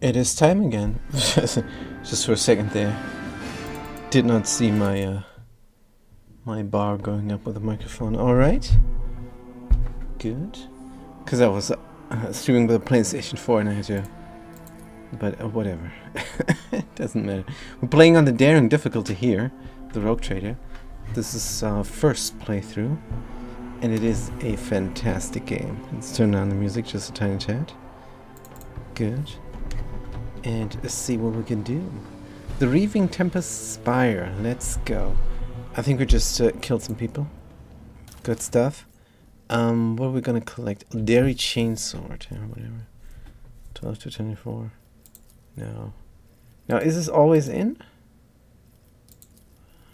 It is time again. Just for a second there. Did not see my my bar going up with the microphone. Alright. Good. Because I was streaming with a PlayStation 4 and I had to... But whatever. It doesn't matter. We're playing on the daring difficulty here. The Rogue Trader. This is our first playthrough. And it is a fantastic game. Let's turn down the music just a tiny tad. Good. And let's see what we can do. The Reaving Tempest Spire. Let's go. I think we just killed some people. Good stuff. What are we gonna collect? A Dairy Chainsword or whatever. 12 to 24. No. Now, is this always in?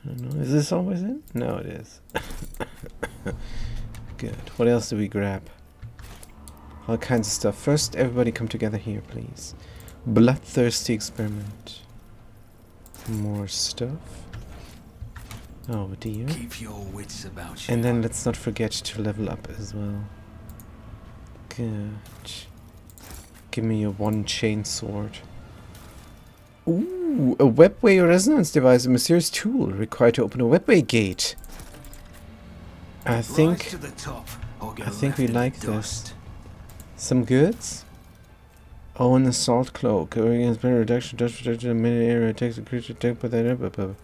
I don't know. Is this always in? No, it is. Good. What else do we grab? All kinds of stuff. First, everybody come together here, please. Bloodthirsty Experiment. More stuff. Oh dear. Keep your wits about you. And then let's not forget to level up as well. Good. Give me a one chain sword. Ooh, a webway resonance device, a mysterious tool required to open a webway gate. I think we like this. Some goods. Oh, an assault cloak. Against reduction, dodge protection, many area attacks a creature attacked by that.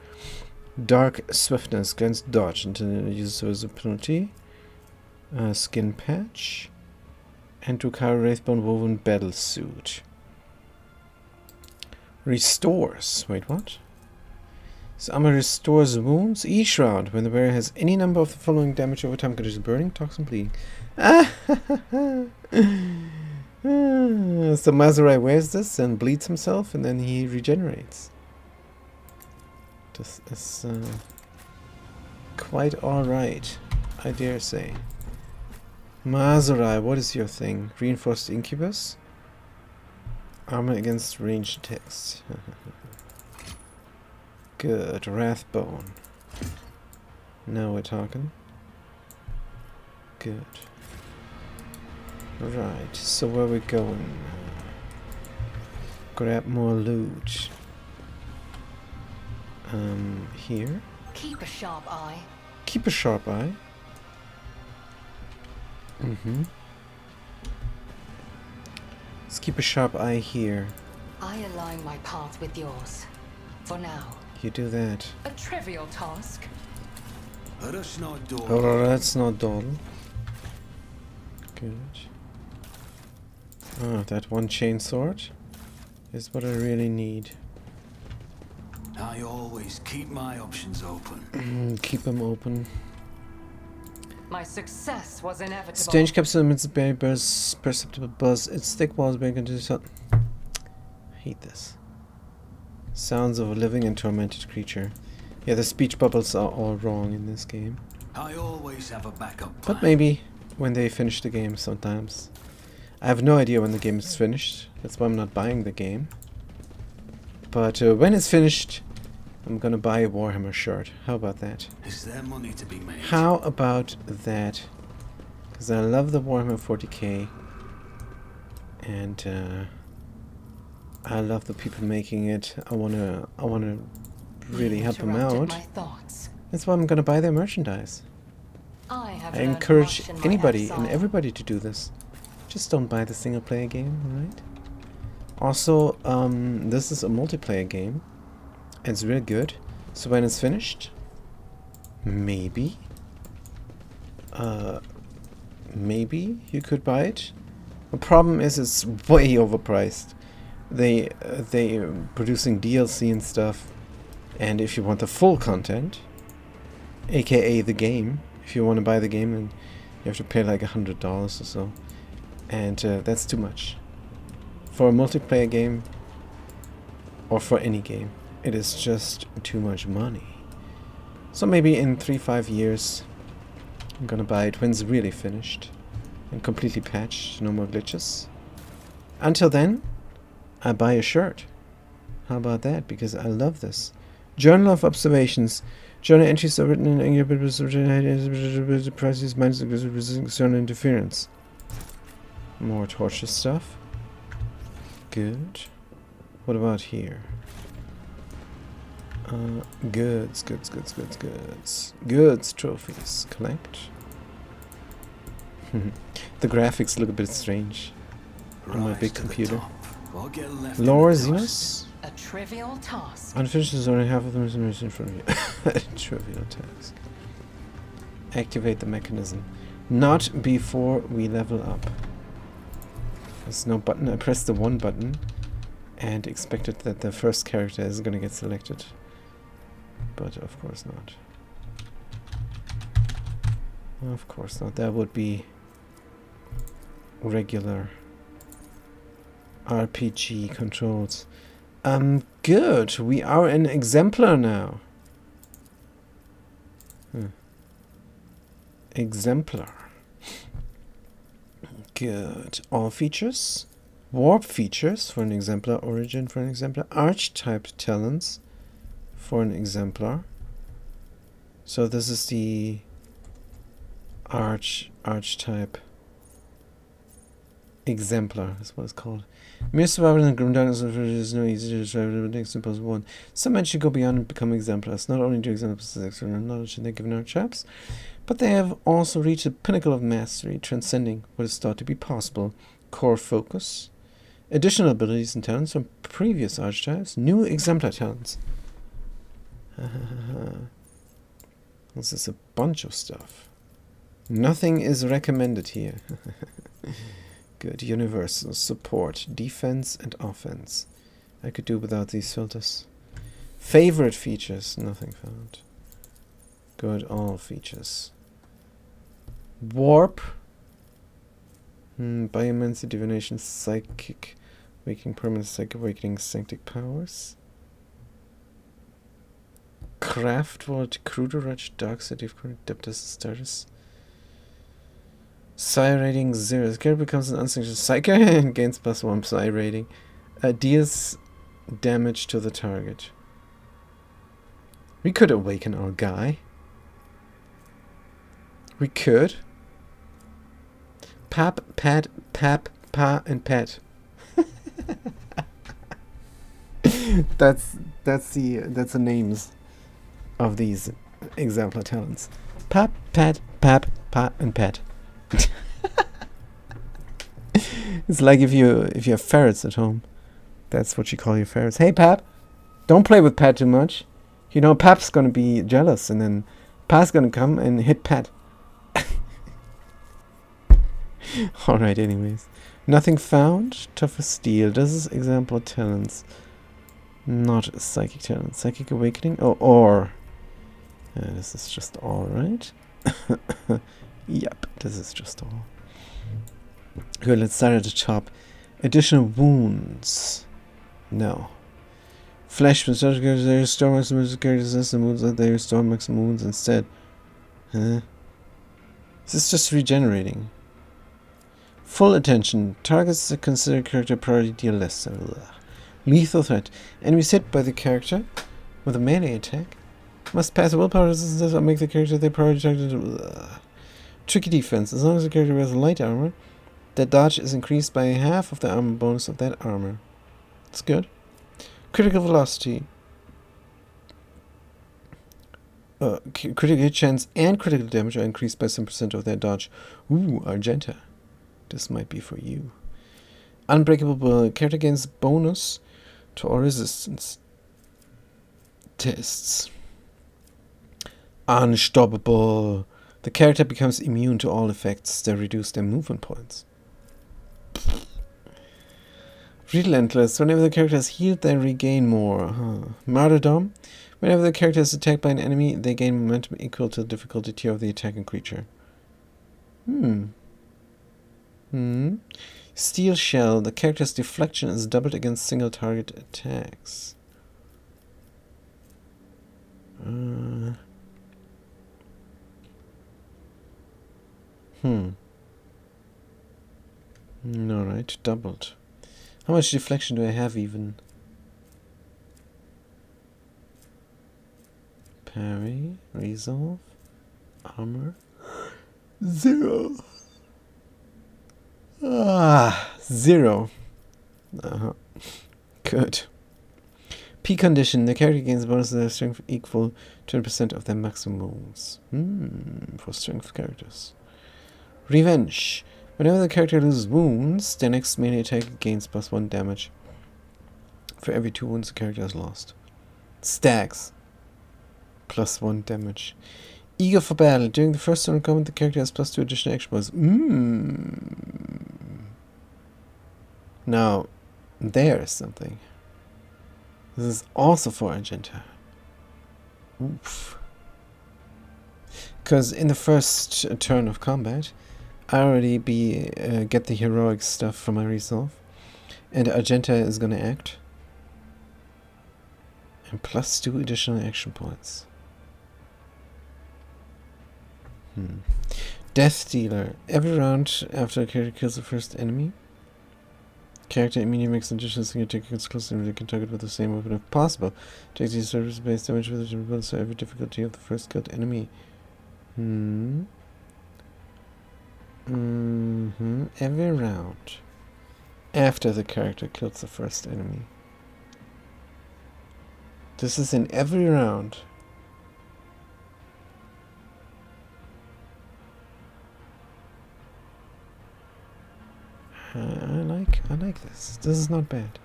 Dark swiftness against dodge until the user has a penalty. Skin patch. And Drukhari Wraithbone woven battle suit. Restores. Wait, what? This armor restores wounds. E-shroud. When the wearer has any number of the following damage over time, conditions burning, toxin, bleeding. So Mazurai wears this and bleeds himself, and then he regenerates. This is quite alright, I dare say. Mazurai, what is your thing? Reinforced Incubus? Armor against ranged attacks. Good. Wrathbone. Now we're talking. Good. Right, so where are we going? Grab more loot. Here. Keep a sharp eye. Keep a sharp eye. Let's keep a sharp eye here. I align my path with yours. For now. You do that. A trivial task. Let us not dawdle. Oh, that's not dawdle. Good. Oh, that one chain sword is what I really need. I always keep my options open. Keep them open. My success was inevitable. Strange capsule emits a very perceptible buzz. Its thick walls break into sun. I hate this. Sounds of a living and tormented creature. Yeah, the speech bubbles are all wrong in this game. I always have a backup plan. But maybe when they finish the game sometimes. I have no idea when the game is finished. That's why I'm not buying the game. But when it's finished, I'm gonna buy a Warhammer shirt. How about that? Is there money to be made? How about that? Because I love the Warhammer 40k. And I love the people making it. I wanna really help them out. My thoughts. That's why I'm gonna buy their merchandise. I I encourage anybody and everybody to do this. Just don't buy the single player game, alright? Also, this is a multiplayer game. It's real good. So when it's finished, maybe maybe you could buy it. The problem is it's way overpriced. They producing DLC and stuff, and if you want the full content, aka the game, if you want to buy the game, then you have to pay like $100 or so, and that's too much for a multiplayer game or for any game. It is just too much money. So maybe in 3-5 years I'm gonna buy it when it's really finished and completely patched, no more glitches. Until then, I buy a shirt. How about that? Because I love this. Journal of Observations. Journal entries are written in Angry prices minus external interference. More torture stuff. Good. What about here? Goods. Goods, trophies. Collect. The graphics look a bit strange on my big computer. Lore Xenos? A trivial task. Unfinished is only half of the mission in front of you. Trivial task. Activate the mechanism. Not before we level up. There's no button. I pressed the 1 button and expected that the first character is going to get selected. But of course not. Of course not. That would be regular RPG controls. Good. We are an exemplar now. Exemplar. Good. All features. Warp features for an exemplar. Origin for an exemplar. Archetype talents for an exemplar. So this is the archetype exemplar. That's what it's called. Mere survival in grim darkness is no easy to survive in the next impossible one. Some men should go beyond and become exemplars. Not only do exemplars possess external knowledge and they're given our chaps, but they have also reached the pinnacle of mastery, transcending what is thought to be possible. Core focus, additional abilities and talents from previous archetypes, new exemplar talents. This is a bunch of stuff. Nothing is recommended here. Good. Universal support, defense and offense. I could do without these filters. Favorite features, nothing found. Good. All features. Warp. Biomancy, divination, psychic, waking permanent, psychic awakening, sanctic powers. Craft vault, cruder rush, dark city of adeptus status. Psi rating 0. The character becomes an unsanctioned psychic and gains +1 psi rating. Deals damage to the target. We could awaken our guy. We could. Pap, pat, pap, pa, and pet. That's the names of these exemplar talents. Pap, pat, pap, pa, and pet. It's like if you have ferrets at home, that's what you call your ferrets. Hey Pap, don't play with Pat too much. You know Pap's gonna be jealous, and then Pat's gonna come and hit Pat. All right. Anyways, nothing found. Tougher steel. This is example talents, not psychic talents. Psychic awakening. Oh, or this is just all right. Yep, this is just all. Good, let's start at the top. Additional wounds. No. Flesh with such characters, they restore maximum characters as the wounds that they restore maximum wounds instead. Huh? This is just regenerating. Full attention. Targets that consider character priority deal less. Lethal threat. Enemies hit by the character with a melee attack must pass a willpower resistance or make the character their priority target. Tricky defense. As long as the character wears light armor, their dodge is increased by half of the armor bonus of that armor. That's good. Critical velocity. Critical hit chance and critical damage are increased by some % of their dodge. Ooh, Argenta. This might be for you. Unbreakable. Character gains bonus to all resistance tests. Unstoppable. The character becomes immune to all effects that reduce their movement points. Relentless. Whenever the character is healed, they regain more. Martyrdom. Whenever the character is attacked by an enemy, they gain momentum equal to the difficulty tier of the attacking creature. Steel Shell. The character's deflection is doubled against single target attacks. Alright, doubled. How much deflection do I have even? Parry, resolve, armor. 0. 0. Good. P condition. The character gains bonus to their strength equal 20% of their maximum wounds. For strength characters. Revenge. Whenever the character loses wounds, their next melee attack gains +1 damage for every 2 wounds the character has lost. Stacks. +1 damage. Eager for battle. During the first turn of combat, the character has +2 additional action points. Now, there is something. This is also for Argenta. Oof. Because in the first turn of combat, I already get the heroic stuff from my resolve. And Argenta is gonna act. And +2 additional action points. Death Dealer. Every round after a character kills the first enemy, character immediately makes an additional single attack against close enemy they can target with the same weapon if possible. Takes these service-based damage with a bonus for every difficulty of the first killed enemy. Every round after the character kills the first enemy. This is in every round. I like this. This is not bad.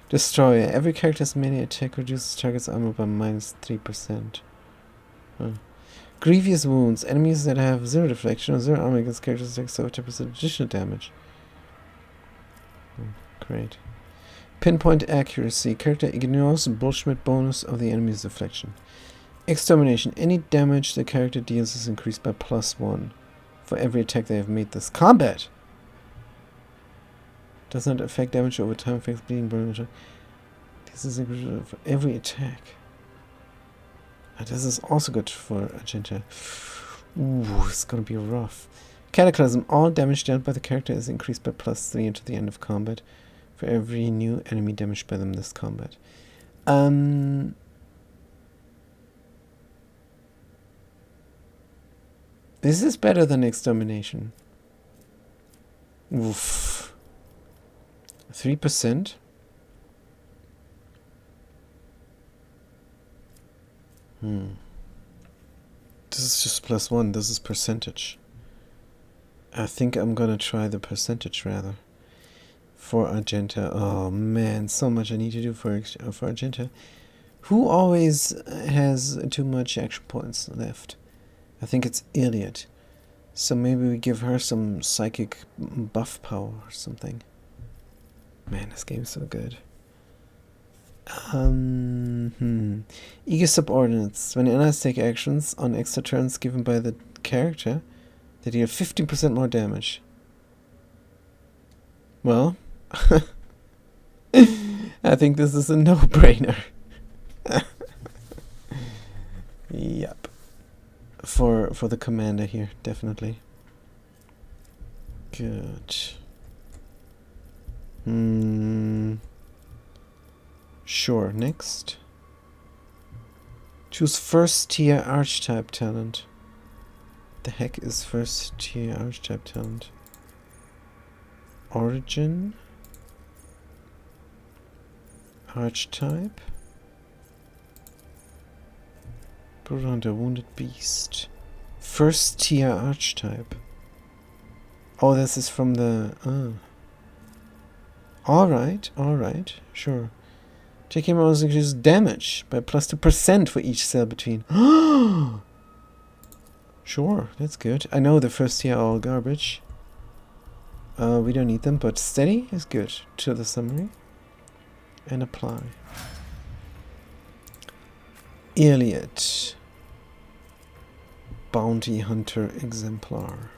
Destroyer. Every character's melee attack reduces target's armor by -3%. Grievous wounds. Enemies that have 0 deflection or 0 armor against characters take 70% additional damage. Great. Pinpoint accuracy. Character ignores the bullshit bonus of the enemy's deflection. Extermination. Any damage the character deals is increased by +1 for every attack they have made this combat. Does not affect damage over time, affects bleeding, burning. This is increased for every attack. And this is also good for Argenta. Ooh, it's gonna be rough. Cataclysm. All damage dealt by the character is increased by +3 until the end of combat for every new enemy damaged by them this combat. This is better than Extermination. Oof. 3%. This is just +1. This is percentage. I think I'm gonna try the percentage rather. For Argenta. Oh man, so much I need to do for Argenta. Who always has too much action points left? I think it's Iliad. So maybe we give her some psychic buff power or something. Man, this game's so good. Eager subordinates. When allies take actions on extra turns given by the character, they deal 15% more damage. Well, I think this is a no-brainer. Yep. For the commander here, definitely. Good. Sure, next. Choose first tier archetype talent. The heck is first tier archetype talent? Origin. Archetype. Brother Wounded Beast. First tier archetype. Oh, this is from the... Alright, sure. Taking also increases damage by +2% for each cell between. Sure, that's good. I know the first tier are all garbage. We don't need them, but steady is good. To the summary. And apply. Iliad. Bounty Hunter Exemplar.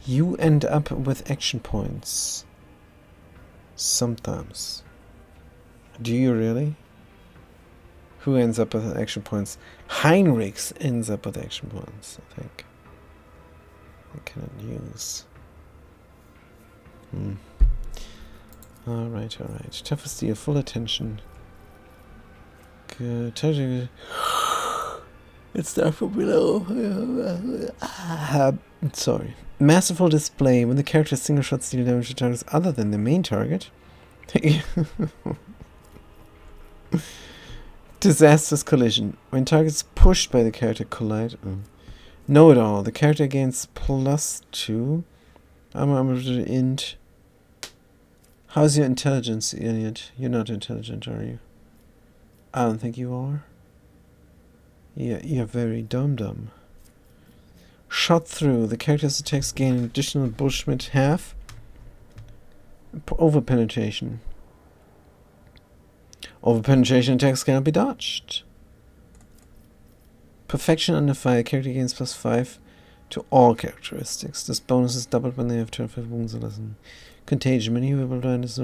You end up with action points. Sometimes. Do you really? Who ends up with action points? Heinrichs ends up with action points, I think. I cannot use. Alright. Tough as steel, full attention. Good. It's start from below. Sorry. Masterful display. When the character's single shot steal damage to targets other than the main target. Disastrous collision. When targets pushed by the character collide. Know it all. The character gains +2. I'm int. How's your intelligence, idiot? You're not intelligent, are you? I don't think you are. Yeah, you're very dumb. Shot through. The character's attacks gain an additional Bushmit half. Over-penetration. Over-penetration attacks cannot be dodged. Perfection under fire. Character gains +5 to all characteristics. This bonus is doubled when they have turn 5 wounds or less. Contagion. Many people blindness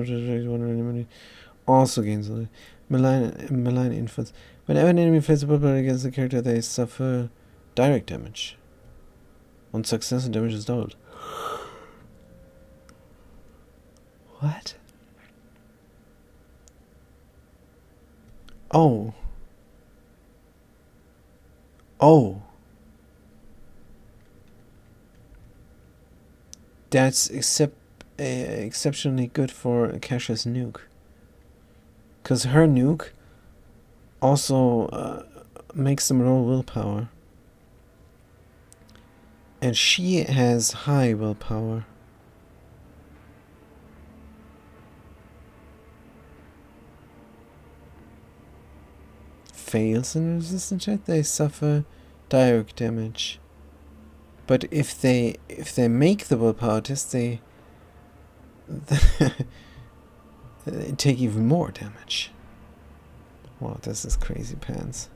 also gains malign influence. Whenever an enemy faces a bullet against the character, they suffer direct damage. On success, the damage is doubled. What? Oh. That's exceptionally good for Kasha's nuke. Because her nuke also makes them roll willpower. And she has high willpower. Fails in resistance check, they suffer direct damage. But if they make the willpower test, they take even more damage. Wow, this is crazy pants.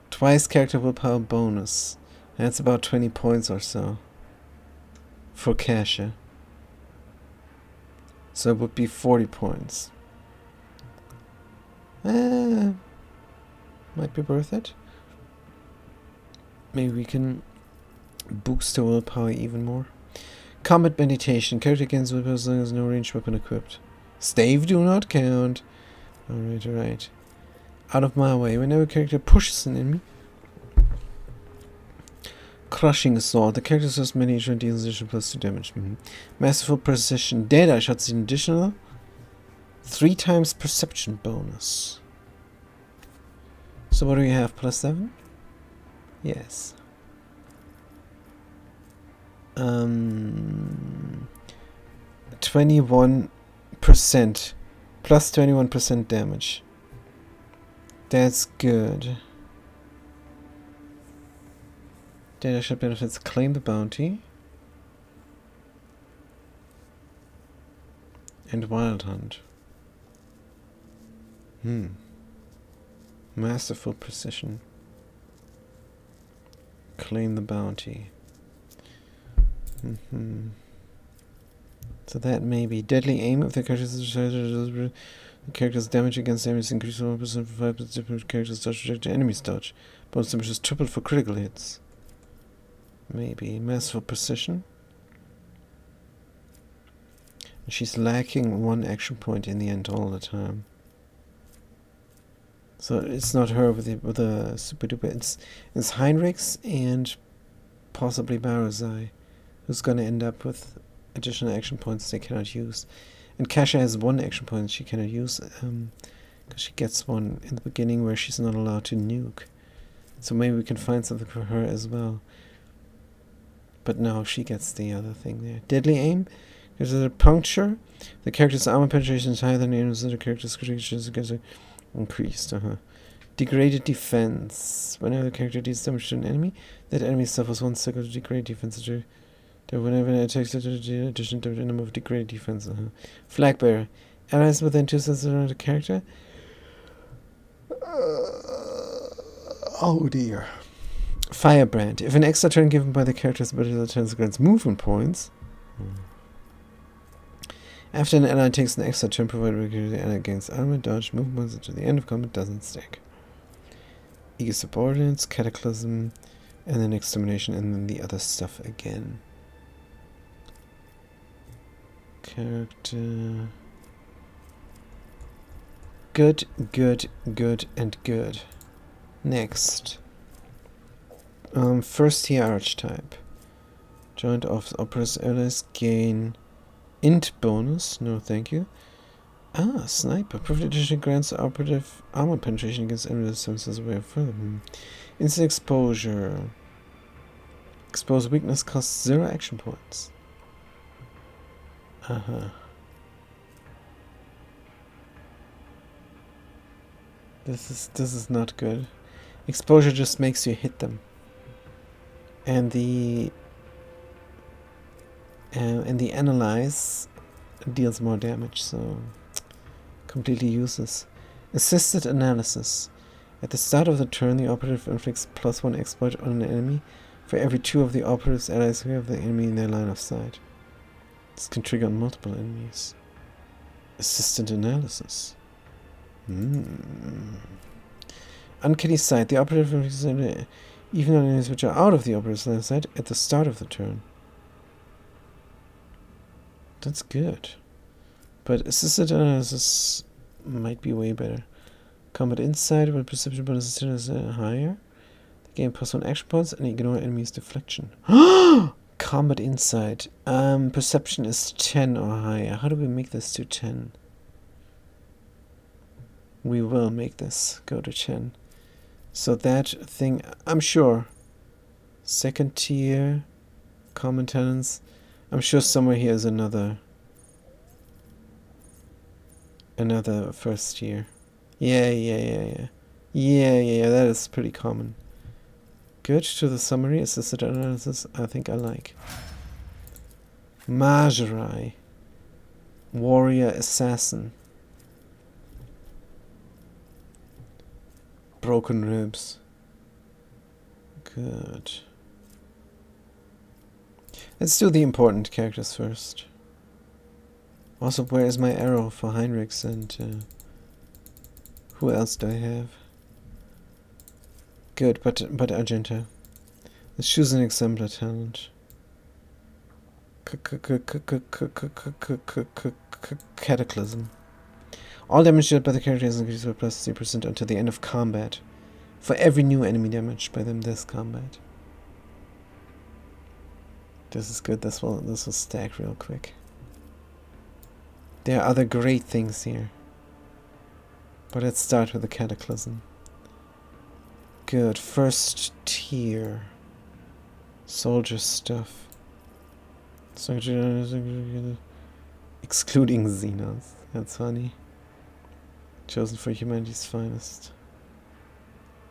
Twice character willpower bonus. That's about 20 points or so for Kasha. So it would be 40 points. Might be worth it. Maybe we can boost the willpower even more. Combat meditation. Character gains willpower as long as no ranged weapon equipped. Stave do not count. Alright. Out of my way. Whenever a character pushes an enemy. Crushing Assault. The character's first many each deals additional +2 damage. Masterful Precision. Dead-Eye shots an additional 3 times perception bonus. So what do we have? +7? Yes. 21%. +21% damage. That's good. Data shot benefits. Claim the bounty. And Wild Hunt. Masterful Precision. Claim the bounty. So that may be Deadly Aim. If the character's damage against enemies increases 1% for 5 different characters dodge reject enemies dodge. Bonus damage is tripled for critical hits. Maybe. Masterful Precision. And she's lacking 1 action point in the end all the time. So it's not her with the super duper. It's Heinrichs and possibly Barazai, who's gonna end up with additional action points they cannot use. And Kasha has 1 action point she cannot use, because she gets one in the beginning where she's not allowed to nuke. So maybe we can find something for her as well. But no, she gets the other thing there. Deadly Aim. There's a puncture. The character's armor penetration is higher than the other character's critical increased. Degraded defense. Whenever the character deals damage to an enemy, that enemy suffers 1 second of degraded defense. Whenever it attacks, addition to the number of degraded defense. Flag bearer. Allies within 2 senses around the character. Oh dear. Firebrand. If an extra turn given by the character's ability turns grants movement points. After an ally takes an extra turn provided by the ally against armor, dodge, movement points until the end of combat doesn't stack. Eager Subordinates, Cataclysm, and then Extermination, and then the other stuff again. Character. Good, and good. Next. First tier archetype. Joint Office Operas allies gain int bonus. No, thank you. Ah, sniper. Privilege grants operative armor penetration against enemy resistance away further. Instant exposure. Exposed weakness costs 0 action points. This is not good. Exposure just makes you hit them. And the analyze deals more damage, so completely useless. Assisted analysis. At the start of the turn, the operative inflicts +1 exploit on an enemy for every 2 of the operative's allies who have the enemy in their line of sight. This can trigger on multiple enemies. Assistant analysis. Uncanny sight. The operative inflicts even on enemies which are out of the operative's line of sight at the start of the turn. That's good. But assisted analysis might be way better. Combat insight, when perception bonus is higher. The game +1 action points and ignore enemies' deflection. Combat insight. Perception is 10 or higher. How do we make this to 10? We will make this go to 10. So that thing, I'm sure. Second tier. Common talents. I'm sure somewhere here is another first tier. Yeah, that is pretty common. Good to the summary. Assisted analysis, I think I like. Majorai. Warrior assassin. Broken ribs. Good. Let's do the important characters first. Also, where is my arrow for Heinrichs and who else do I have? Good, but Argenta. Let's choose an exemplar talent. Cataclysm. All damage dealt by the character is increased by +3% until the end of combat. For every new enemy damaged by them this combat. This is good. This will stack real quick. There are other great things here. But let's start with the Cataclysm. Good. First tier. Soldier stuff. Excluding Xenos. That's funny. Chosen for humanity's finest.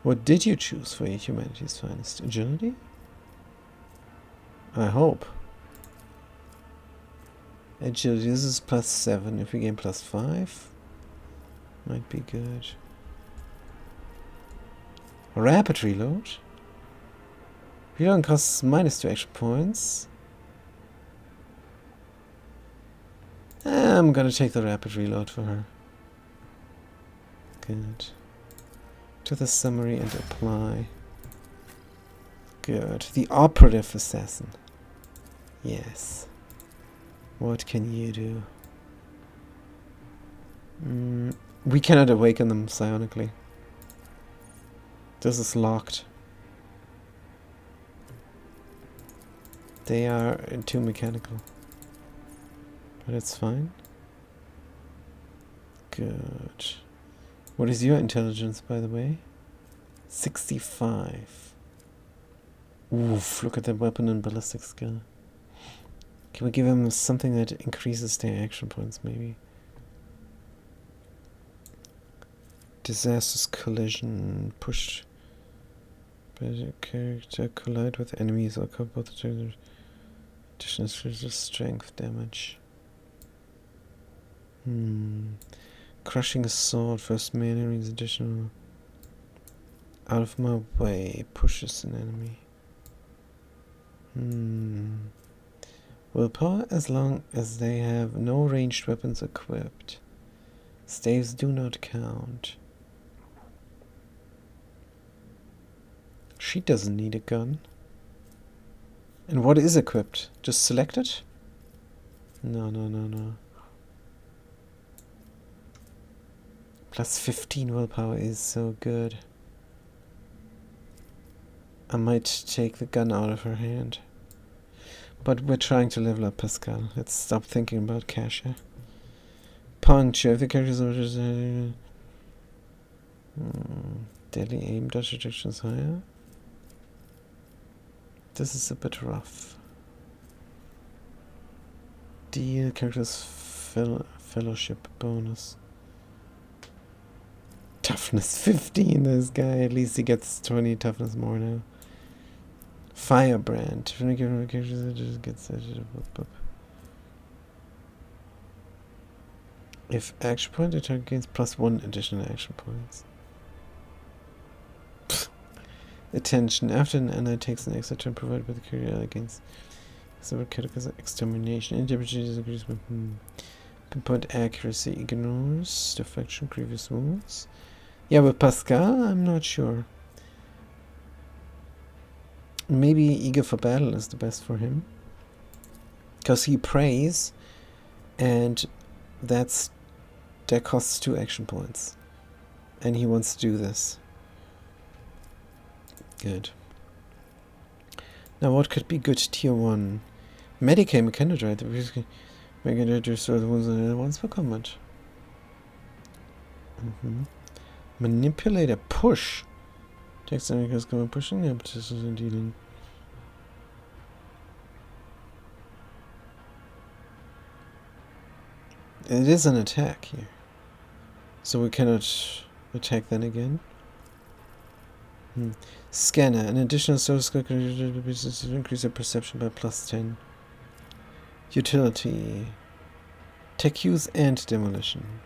What did you choose for humanity's finest? Agility? I hope. Agility, this is +7. If we gain +5, might be good. Rapid reload. Reload costs -2 action points. I'm gonna take the rapid reload for her. Good. To the summary and apply. Good. The operative assassin. Yes. What can you do? We cannot awaken them psionically. This is locked. They are too mechanical. But it's fine. Good. What is your intelligence, by the way? 65. Oof, look at that weapon and ballistic skill. Can we give them something that increases their action points, maybe? Disastrous collision. Push. Better character collide with enemies or cover both the additional strength damage. Crushing Assault. First man enemies additional. Out of my way. Pushes an enemy. Willpower as long as they have no ranged weapons equipped. Staves do not count. She doesn't need a gun. And what is equipped? Just select it? No. +15 willpower is so good. I might take the gun out of her hand. But we're trying to level up Pascal. Let's stop thinking about Kasha. Puncture. If the character's deadly aim, dodge rejection is higher. This is a bit rough. Deal character's fellowship bonus. Toughness 15, this guy. At least he gets 20 toughness more now. Firebrand. If action point, attack gains +1 additional action points. Attention. After an ally takes an extra turn provided by the character against several characters, extermination. Indemnity disagrees with pinpoint accuracy. Ignores deflection, grievous wounds. Yeah, with Pascal, I'm not sure. Maybe Eager for Battle is the best for him. Because he prays, and that costs 2 action points. And he wants to do this. Good. Now what could be good tier 1? Medicae Mechanoid. Mechanoid restores the wounds on once per combat. Manipulator Push. Text enemies come pushing, yeah, but this isn't dealing. It is an attack here. So we cannot attack then again. Scanner. An additional source skill can increase their perception by +10. Utility. Tech use and demolition.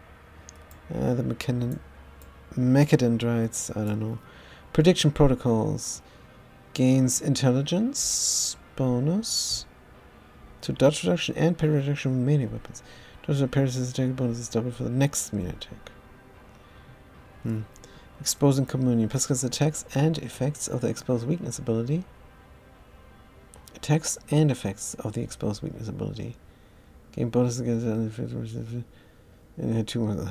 The Mechadendrites, I don't know. Prediction protocols. Gains intelligence bonus to dodge reduction and parry reduction with melee weapons. Dodge repairs attack bonus is doubled for the next melee attack. Exposing Communion. Pascal's attacks and effects of the Exposed Weakness ability. Attacks and effects of the Exposed Weakness ability. Gain bonus against and had 2 more.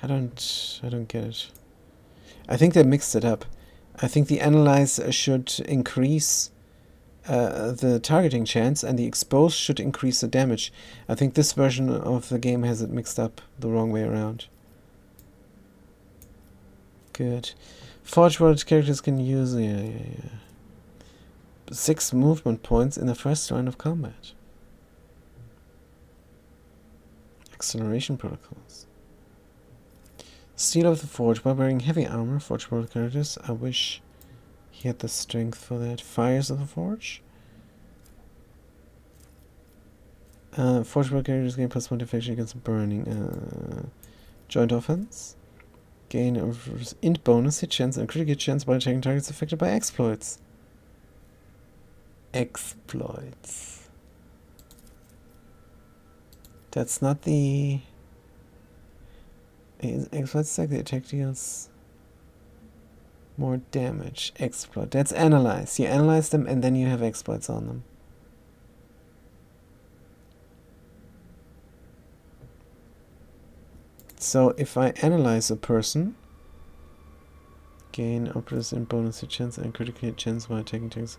I don't get it. I think they mixed it up. I think the Analyze should increase the targeting chance, and the Expose should increase the damage. I think this version of the game has it mixed up the wrong way around. Good. Forge World characters can use 6 movement points in the first round of combat. Acceleration protocols. Steel of the Forge. By wearing heavy armor, Forge World characters. I wish he had the strength for that. Fires of the Forge. Forge World characters gain +1 deflection against burning. Joint offense. Gain int bonus, hit chance, and critical chance by attacking targets affected by exploits. Exploits. That's not the... Exploits like the attack deals more damage. Exploit. That's analyze. You analyze them and then you have exploits on them. So if I analyze a person, gain oppress and bonus hit chance and critical hit chance while taking attacks.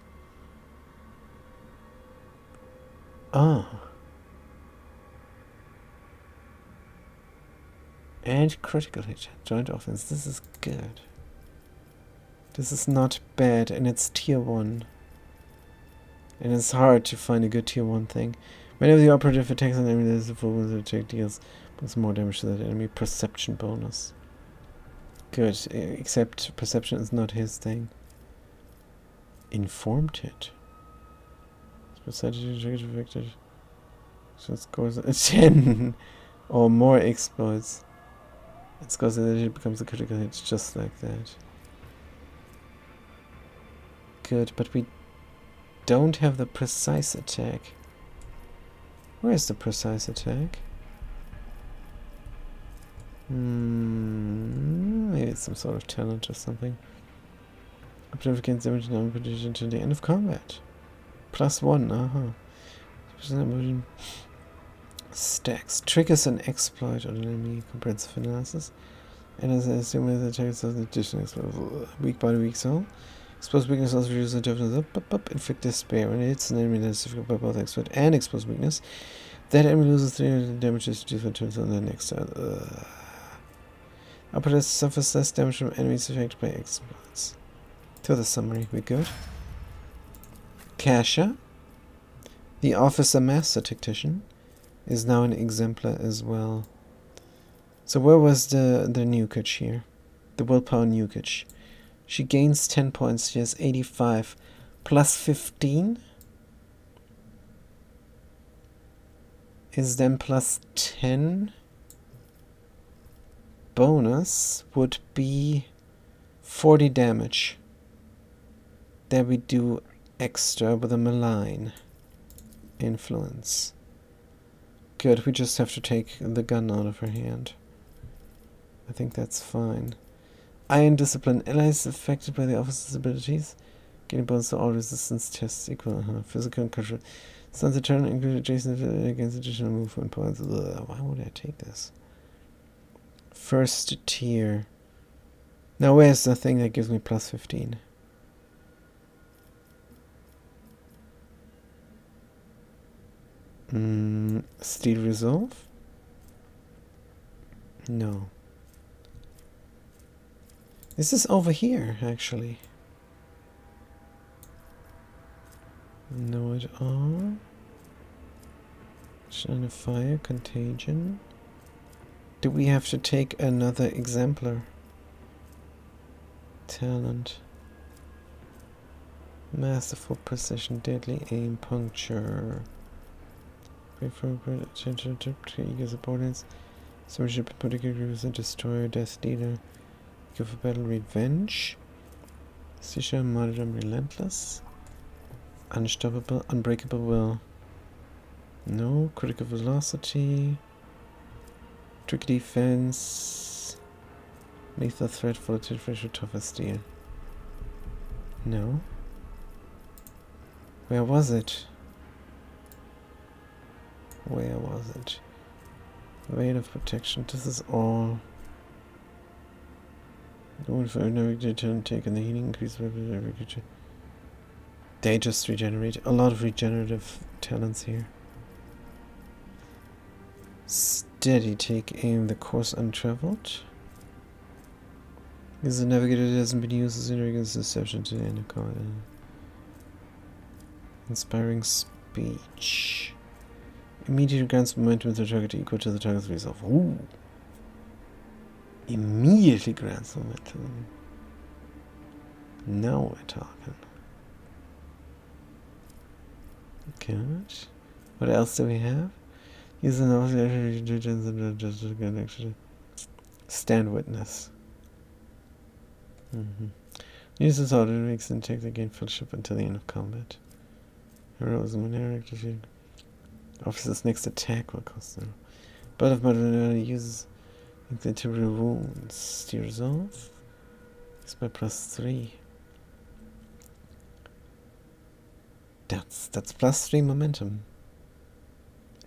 And critical hit. Joint offense. This is good. This is not bad, and it's tier 1. And it's hard to find a good tier 1 thing. Whenever the operative attacks an enemy, there's a full bonus attack deals more damage to that enemy. Perception bonus. Good, except perception is not his thing. Informed hit. So it scores 10 or more exploits. It scores that it becomes a critical hit just like that. Good, but we don't have the precise attack. Where is the precise attack? Maybe it's some sort of talent or something. Operative gains damage now until the end of combat. +1, Stacks. Triggers an exploit on an enemy comprehensive analysis. And as I assume the attack is an additional exploit. Weak body, weak soul. Exposed weakness also reduces the toughness. Inflict despair. When it hits an enemy that is difficult by both expert and exposed weakness, that enemy loses 300 damage to different turns on the next turn. Operator suffers less damage from enemies affected by exploits. To the summary, we good. Kasha, the officer master tactician, is now an exemplar as well. So where was the Nukage here? The willpower Nukage. She gains 10 points. She has 85 plus 15 is then plus 10. Bonus would be 40 damage. There we do extra with a malign influence. Good, we just have to take the gun out of her hand. I think that's fine. Iron Discipline. Allies affected by the officer's abilities gain a bonus to all resistance tests equal physical and cultural. Stands a turn include adjacent against additional movement points. Ugh, why would I take this? First tier. Now where's the thing that gives me plus 15? Steel Resolve? No. This is over here, actually. No at all. Shine of Fire, Contagion. Do we have to take another exemplar? Talent. Masterful Precision, Deadly Aim, Puncture. Wait for attention to Eagle's opponents. Summership, particularly represent Destroyer, Death Dealer. Go for Battle, Revenge. Sisha, Martyrdom, Relentless. Unstoppable, Unbreakable Will. No. Critical Velocity. Tricky Defense. Lethal Threat, Volatility, Fresh, Tougher Steel. No. Where was it? Where was it? Veil of Protection. This is all. The one for every turn taken, the healing increase weapon every creature. They just regenerate. A lot of regenerative talents here. Steady Take Aim, the course untraveled. This is a navigator that hasn't been used as against deception to the end of combat. Inspiring Speech. Immediately grants momentum to the target equal to the target's resolve. Ooh. Immediately grants momentum. Now we're talking. Good. What else do we have? Use an Stand Witness. Use this auto to makes and take the gain fellowship until the end of combat. Heroism and air activity. Officer's next attack will cost them. But if Madonna uses the temporary wounds to resolve, it's by +3. That's +3 momentum.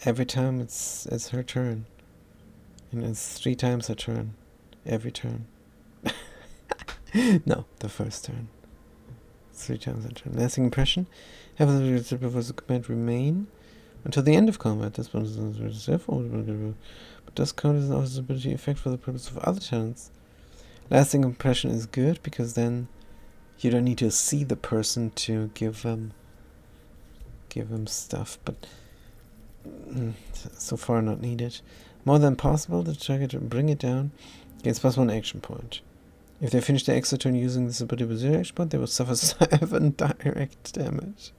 Every time it's her turn. And it's 3 times her turn. Every turn. No, the first turn. 3 times her turn. Lasting impression. Have the reciprocal command remain until the end of combat. This bonus is reserved for but does count as an officer's ability effect for the purpose of other talents. Lasting impression is good because then you don't need to see the person to give them stuff, but so far not needed. More than possible, the target to bring it down gains +1 action point. If they finish their extra turn using this ability with 0 action point, they will suffer 7 direct damage.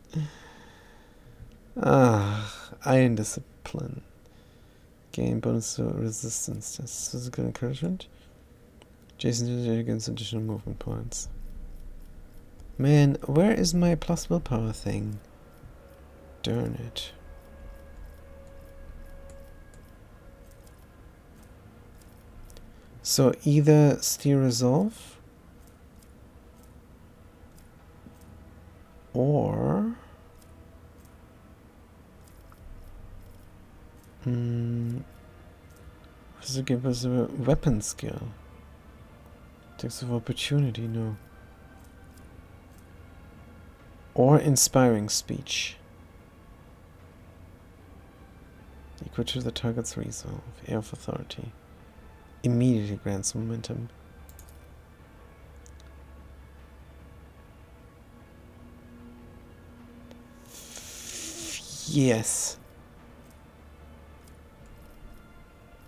Iron Discipline. Gain bonus to resistance tests. Physical encouragement. Jason did it against additional movement points. Man, where is my plus willpower thing? Darn it. So either Steel Resolve or does it give us a weapon skill? Attacks of opportunity, no. Or inspiring speech. Equal to the target's resolve. Air of authority. Immediately grants momentum. Yes.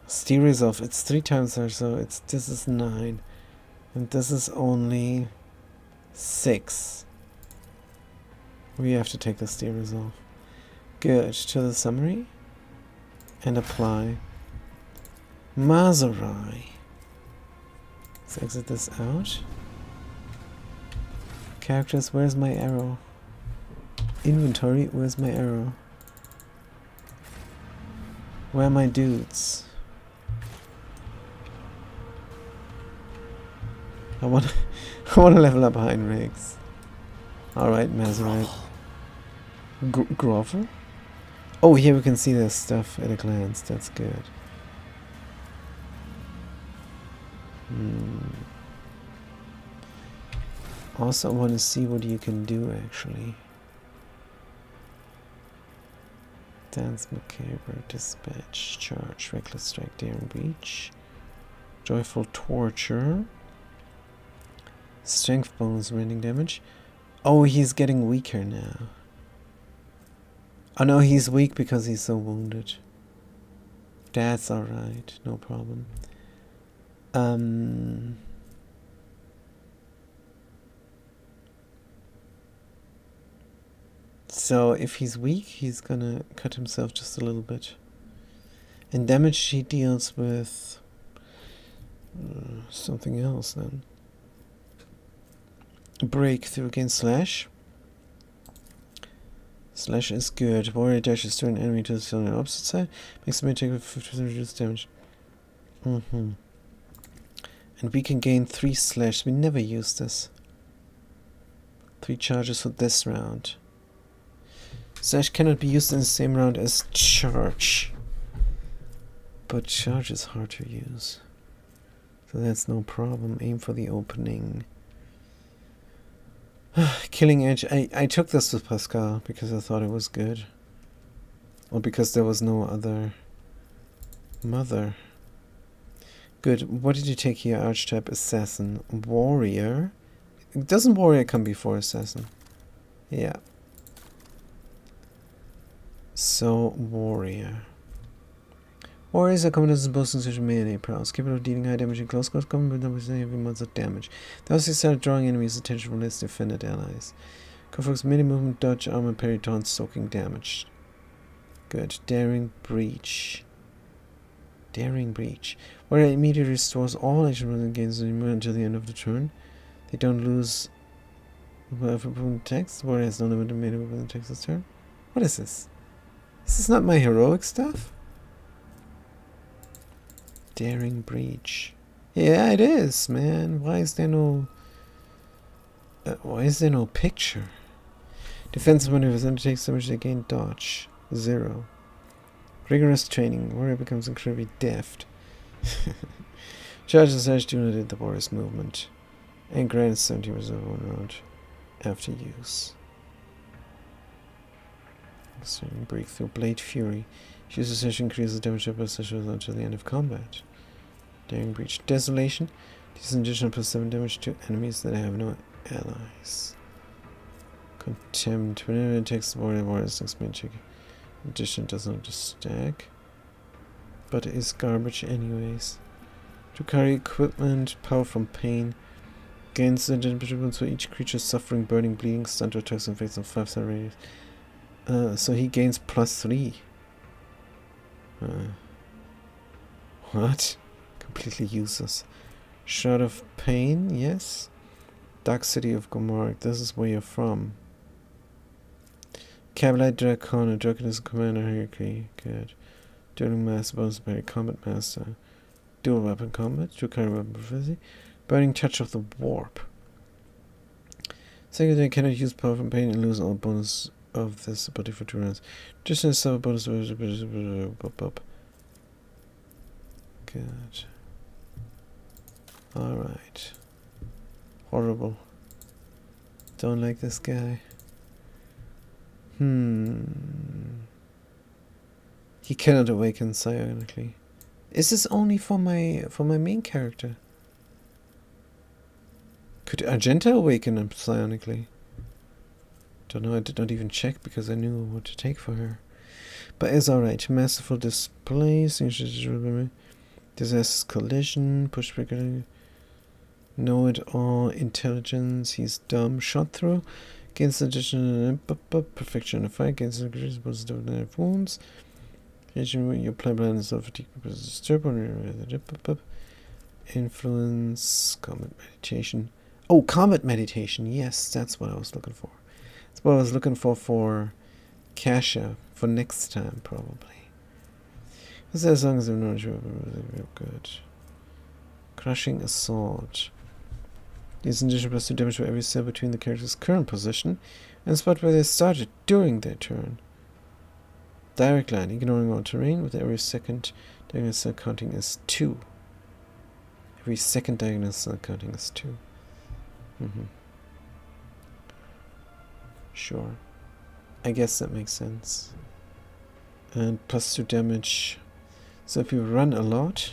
Steer resolve. It's 3 times or so. This is 9. And this is only 6. We have to take the steer resolve. Good. To the summary. And apply. Mazurai. Let's exit this out. Characters, where's my arrow? Inventory, where's my arrow? Where are my dudes? I want to level up Heinrichs. Alright, Mazurai. Grover? Oh, here we can see this stuff at a glance. That's good. Also, I want to see what you can do, actually. Dance Macabre, Dispatch, Charge, Reckless Strike, Daring Breach, Joyful Torture, Strength bonus, raining damage. Oh, he's getting weaker now. Oh no, he's weak because he's so wounded. That's alright, no problem. So if he's weak, he's gonna cut himself just a little bit. And damage he deals with something else then. Breakthrough against Slash. Slash is good. Warrior dashes to an enemy to the opposite side. Makes the take 50% reduced damage. And we can gain 3 slash. We never use this. 3 charges for this round. Slash cannot be used in the same round as charge. But charge is hard to use. So that's no problem. Aim for the opening. Killing Edge. I took this with Pascal because I thought it was good. Or because there was no other mother. Good. What did you take here? Archetype Assassin. Warrior. Doesn't Warrior come before Assassin? Yeah. So, Warrior. Warriors are commanders in both such melee prowess, capable of dealing high damage in close quarters, combat with heavy amounts of damage. They also start drawing enemies' attention from less defended allies. Conflicts melee movement, dodge, armor, parry, taunt, soaking damage. Good. Daring Breach. Daring Breach. Warrior immediately restores all action against the enemy until the end of the turn. They don't lose opponent attacks. Warrior has no limit to melee weapon attacks this turn. What is this? Is this not my heroic stuff? Daring Breach. Yeah, it is, man. Why is there no picture? Defensive maneuvers undertakes damage, they gain dodge. 0. Rigorous training. Warrior becomes incredibly deft. Charges slash do not hit the warrior's movement. And grants 70 reserve 1 round after use. Breakthrough. Blade Fury. Use a session increases damage by session until the end of combat. Daring Breach. Desolation. Deals an additional +7 damage to enemies that have no allies. Contempt. Whenever it attacks the warrior's next main check. Addition does not stack. But is garbage anyways. To carry equipment. Power from pain. Gains the damage for each creature suffering burning, bleeding, stunned, or attacks and fates of 5-star radius. So he gains +3. What? Completely useless. Shroud of Pain, yes. Dark City of Gomorrah, this is where you're from. Cavalry Dracon, a Dragon is a commander hierarchy. Good. Dueling Master, bonus parry, Combat Master. Dual weapon combat, dual carry weapon prophecy. Burning Touch of the Warp. Secondary cannot use Power from Pain and lose all bonus of this ability for 2 rounds. Just as a bonus. Good. Alright. Horrible. Don't like this guy. He cannot awaken psionically. Is this only for my main character? Could Argenta awaken him psionically? Don't know, I did not even check because I knew what to take for her. But it's alright. Masterful display, disastrous collision, pushback, know it all, intelligence, he's dumb, shot through, gains additional perfection in a fight, gains positive wounds, you apply blindness of fatigue, influence, combat meditation. Oh, combat meditation, yes, that's what I was looking for. That's what I was looking for Kasha, for next time, probably. As long as I'm not sure, good. Crushing Assault. These additional plus 2 damage for every cell between the character's current position and the spot where they started during their turn. Direct line, ignoring all terrain, with every second diagonal cell counting as 2. Every second diagonal cell counting as 2. Sure. I guess that makes sense. And plus 2 damage. So if you run a lot.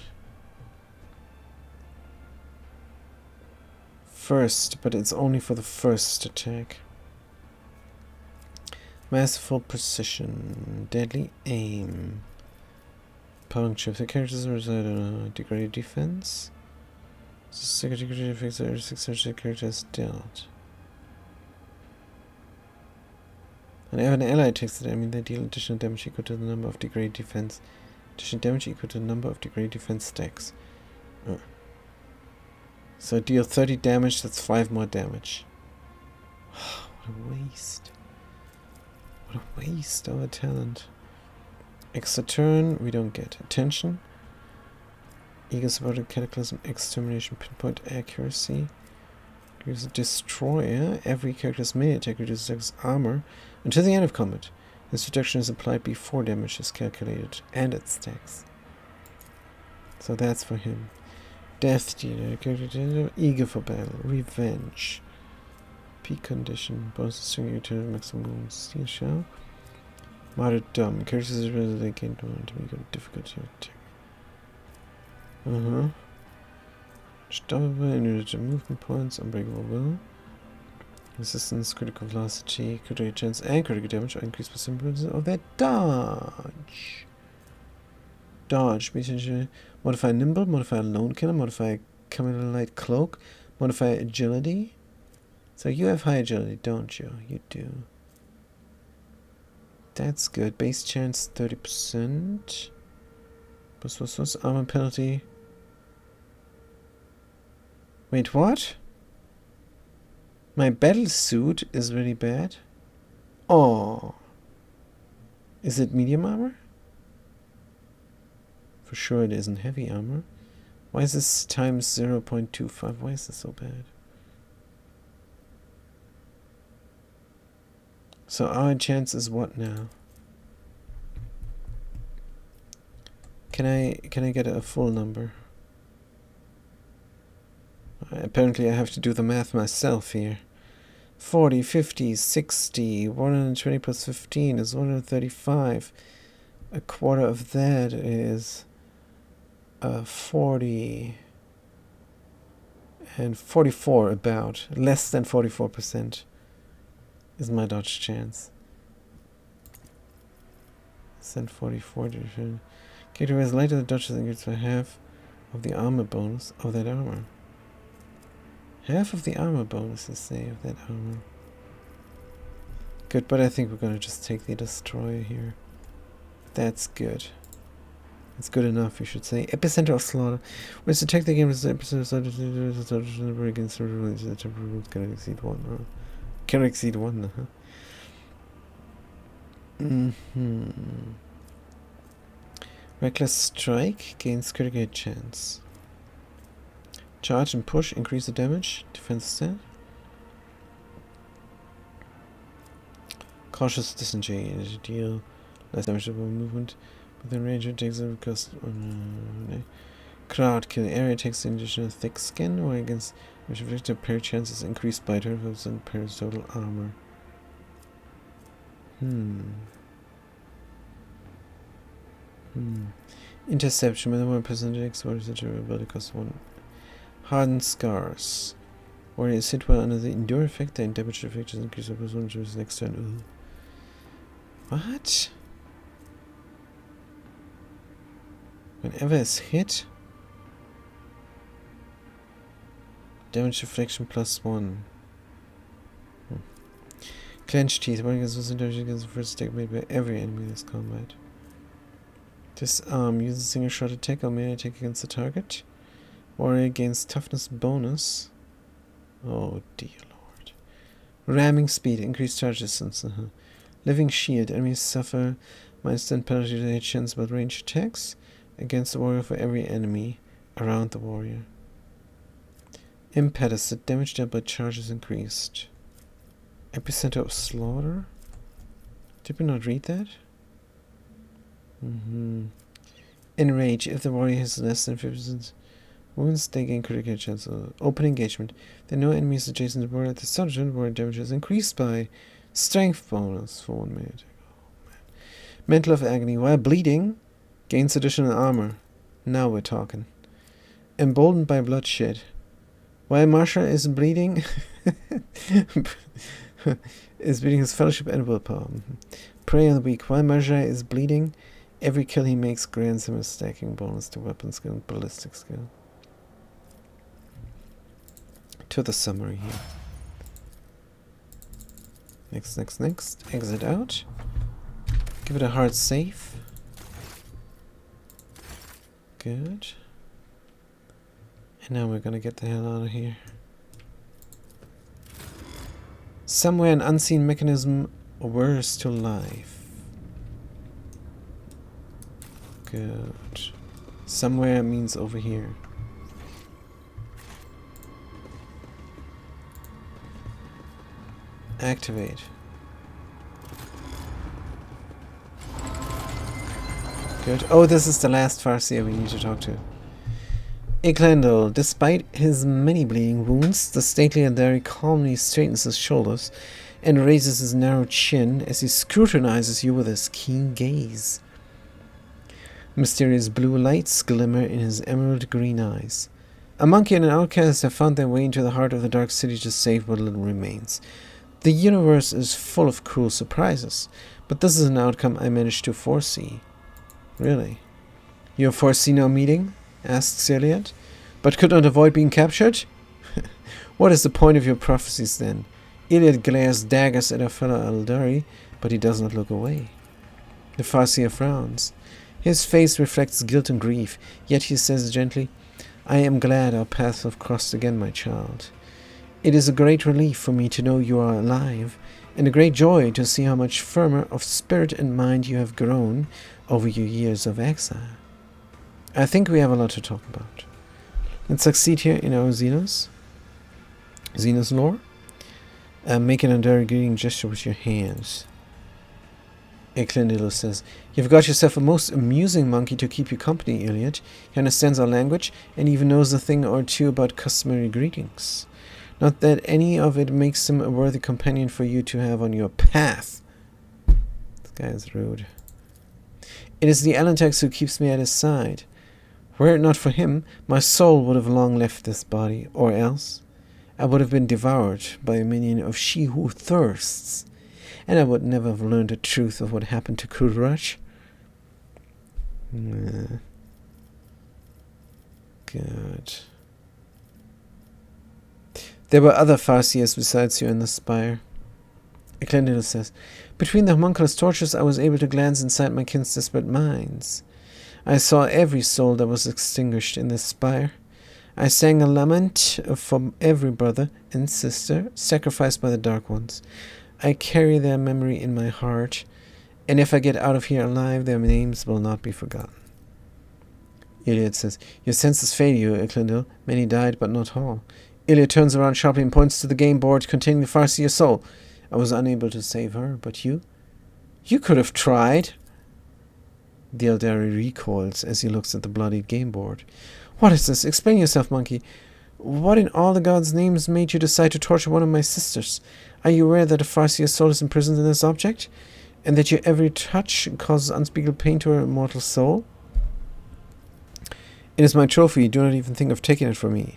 First, but it's only for the first attack. Masterful Precision. Deadly Aim. Puncture. If the characters reside on a degraded defense. Second degree effects are 600 characters dealt. Whenever an ally takes the enemy, they deal additional damage equal to the number of degraded defense. Additional damage equal to the number of degraded defense stacks. So deal 30 damage, that's 5 more damage. What a waste. What a waste of a talent. Extra turn, we don't get. Attention. Eagle supported Cataclysm, Extermination, Pinpoint Accuracy. Here's a Destroyer. Every character's melee attack reduces armor until the end of combat. This reduction is applied before damage is calculated, and it stacks. So that's for him. Death Dealer, Eager for Battle, Revenge. Peak Condition, bonus string return maximum wounds, Steel Shell. Martyrdom, characters are they gain to make it difficult to attack. Unstoppable, unlimited movement points, unbreakable will. Resistance, critical velocity, critical chance, and critical damage are increased by symbols of their dodge. Dodge, modify nimble, modify lone killer, modify camelite cloak, modify agility. So you have high agility, don't you? You do. That's good. Base chance 30%. Plus armor penalty. Wait, what? My battle suit is really bad? Oh. Is it medium armor? For sure it isn't heavy armor. Why is this times 0.25? Why is this so bad? So our chance is what now? Can I get a full number? Apparently I have to do the math myself here. 40, 50, 60, 120 plus 15 is 135. A quarter of that is 40 and 44 about. Less than 44% is my dodge chance. Less than 44. Character has lighter the dodge increases by half of the armor bonus of that armor. Half of the armor bonuses, say, of that armor. Good, but I think we're gonna just take the destroyer here. That's good. It's good enough, you should say. Epicenter of Slaughter. When to take the game as the epicenter of Slaughter against the rules, the temporary rules cannot exceed 1. Cannot exceed 1, Reckless Strike gains critical hit chance. Charge and push increase the damage. Defense stat. Cautious Disengage. Deal less damage to movement. Within range it takes a cost. Crowd kill. Area takes an additional thick skin, or against which inflicted pair chances increased by 12% pairs total armor. Interception. When the one percentage X warriors that are ability cost 1. Hardened Scars. Warriors hit while under the endure effect, their damage effect is increased by +1 to the next turn. Ooh. What? Whenever it's hit? Damage deflection +1. Clenched Teeth. One against one damage against the first attack made by every enemy in this combat. Disarm. Use a single shot attack or melee attack against the target. Warrior gains toughness bonus. Oh dear lord. Ramming speed. Increased charge distance. Living Shield. Enemies suffer -10 penalty to their chance about range attacks against the warrior for every enemy around the warrior. Impetus. The damage dealt by charge is increased. Epicenter of Slaughter? Did we not read that? Enrage. If the warrior has less than 50% wounds, they gain critical chance. Open engagement. There are no enemies adjacent to the warrior at the start of the turn. Warrior damage is increased by strength bonus for 1 minute. Oh, man. Mantle of Agony. While bleeding, gains additional armor. Now we're talking. Emboldened by bloodshed. While Marsha is bleeding, his fellowship and willpower. Prey on the weak. While Marsha is bleeding, every kill he makes grants him a stacking bonus to weapon skill and ballistic skill. To the summary here. Next. Exit out. Give it a hard save. Good. And now we're gonna get the hell out of here. Somewhere an unseen mechanism whirs to life. Good. Somewhere means over here. Activate. Good. Oh, this is the last Farseer we need to talk to. Eklendil, despite his many bleeding wounds, the stately Eldari calmly straightens his shoulders and raises his narrow chin as he scrutinizes you with his keen gaze. Mysterious blue lights glimmer in his emerald green eyes. A monkey and an outcast have found their way into the heart of the Dark City to save what little remains. The universe is full of cruel surprises, but this is an outcome I managed to foresee. Really? You foresee no meeting? Asks Iliad. But could not avoid being captured? What is the point of your prophecies then? Iliad glares daggers at our fellow Eldari, but he does not look away. The Farseer frowns. His face reflects guilt and grief, yet he says gently, I am glad our paths have crossed again, my child. It is a great relief for me to know you are alive, and a great joy to see how much firmer of spirit and mind you have grown over your years of exile. I think we have a lot to talk about. Let's succeed here in our Xenos lore. Make an Eldari greeting gesture with your hands. Eklendil says, You've got yourself a most amusing monkey to keep you company, Iliad. He understands our language and even knows a thing or two about customary greetings. Not that any of it makes him a worthy companion for you to have on your path. This guy is rude. It is the Elentex who keeps me at his side. Were it not for him, my soul would have long left this body, or else I would have been devoured by a minion of She Who Thirsts, and I would never have learned the truth of what happened to Kudrach. Good. There were other Farseers besides you in the spire. Eklendil says, Between the homunculus torches I was able to glance inside my kin's desperate minds. I saw every soul that was extinguished in this spire. I sang a lament for every brother and sister sacrificed by the Dark Ones. I carry their memory in my heart, and if I get out of here alive, their names will not be forgotten. Iliad says, Your senses fail you, Eklendil. Many died, but not all. Iliad turns around sharply and points to the game board containing the Farseer soul. I was unable to save her, but you? You could have tried. The Eldari recoils as he looks at the bloodied game board. What is this? Explain yourself, monkey. What in all the gods' names made you decide to torture one of my sisters? Are you aware that a Farseer soul is imprisoned in this object? and that your every touch causes unspeakable pain to her immortal soul? It is my trophy. Do not even think of taking it from me.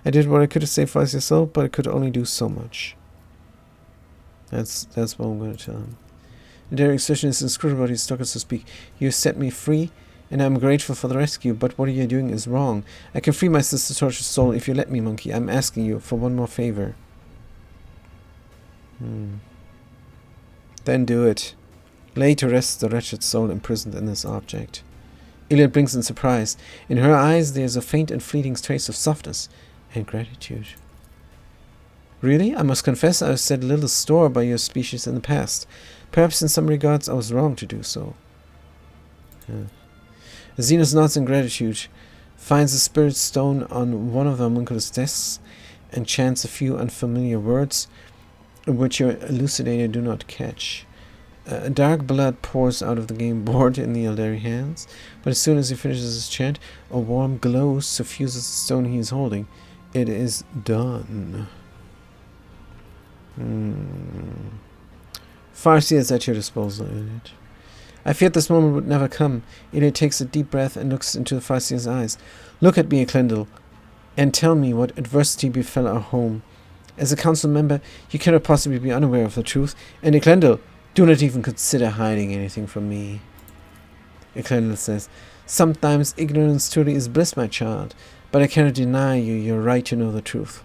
I did what I could to save Farsia's soul, but I could only do so much. That's what I'm going to tell him. Their expression is inscrutable, he stuck, so speak. You set me free, and I am grateful for the rescue, but what you are doing is wrong. I can free my sister's tortured soul if you let me, monkey. I'm asking you for one more favor. Then do it. Lay to rest the wretched soul imprisoned in this object. Iliad blinks in surprise. In her eyes there is a faint and fleeting trace of softness and gratitude. Really? I must confess I have set little store by your species in the past. Perhaps in some regards I was wrong to do so. Zenos nods in gratitude, finds the spirit stone on one of the homunculus desks, and chants a few unfamiliar words, which your elucidator do not catch. Dark blood pours out of the game board in the Eldari hands, but as soon as he finishes his chant, a warm glow suffuses the stone he is holding. It is done. Farsia is at your disposal, Iliad. I feared this moment would never come. Iliad takes a deep breath and looks into Farsia's eyes. Look at me, Eklendil, and tell me what adversity befell our home. As a council member, you cannot possibly be unaware of the truth, and Eklendil, do not even consider hiding anything from me. Eklendil says, sometimes ignorance truly is bliss, my child, but I cannot deny you your right to know the truth.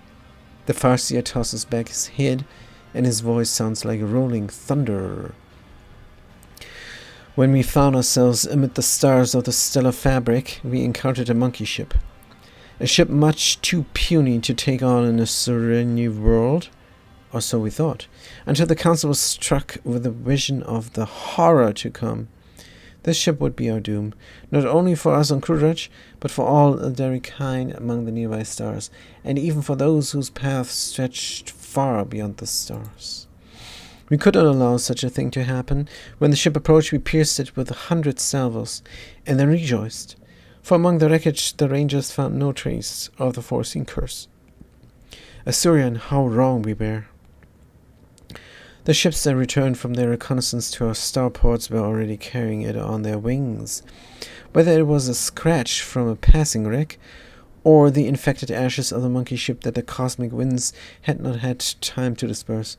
The Farseer tosses back his head, and his voice sounds like rolling thunder. When we found ourselves amid the stars of the stellar fabric, we encountered a monkey ship. A ship much too puny to take on in a serene world, or so we thought, until the council was struck with the vision of the horror to come. This ship would be our doom, not only for us on Krurach, but for all Eldari kind among the nearby stars, and even for those whose paths stretched far beyond the stars. We could not allow such a thing to happen. When the ship approached, we pierced it with 100 salvos, and then rejoiced, for among the wreckage the rangers found no trace of the foreseen curse. Asturion, how wrong we were. The ships that returned from their reconnaissance to our starports were already carrying it on their wings. Whether it was a scratch from a passing wreck, or the infected ashes of the monkey ship that the cosmic winds had not had time to disperse,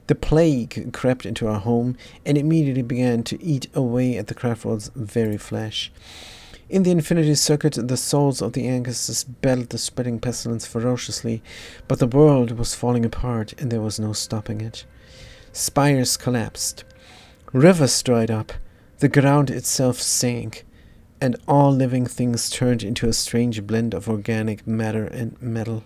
the plague crept into our home and immediately began to eat away at the craftworld's very flesh. In the infinity circuit, the souls of the ancestors battled the spreading pestilence ferociously, but the world was falling apart and there was no stopping it. Spires collapsed, rivers dried up, the ground itself sank, and all living things turned into a strange blend of organic matter and metal.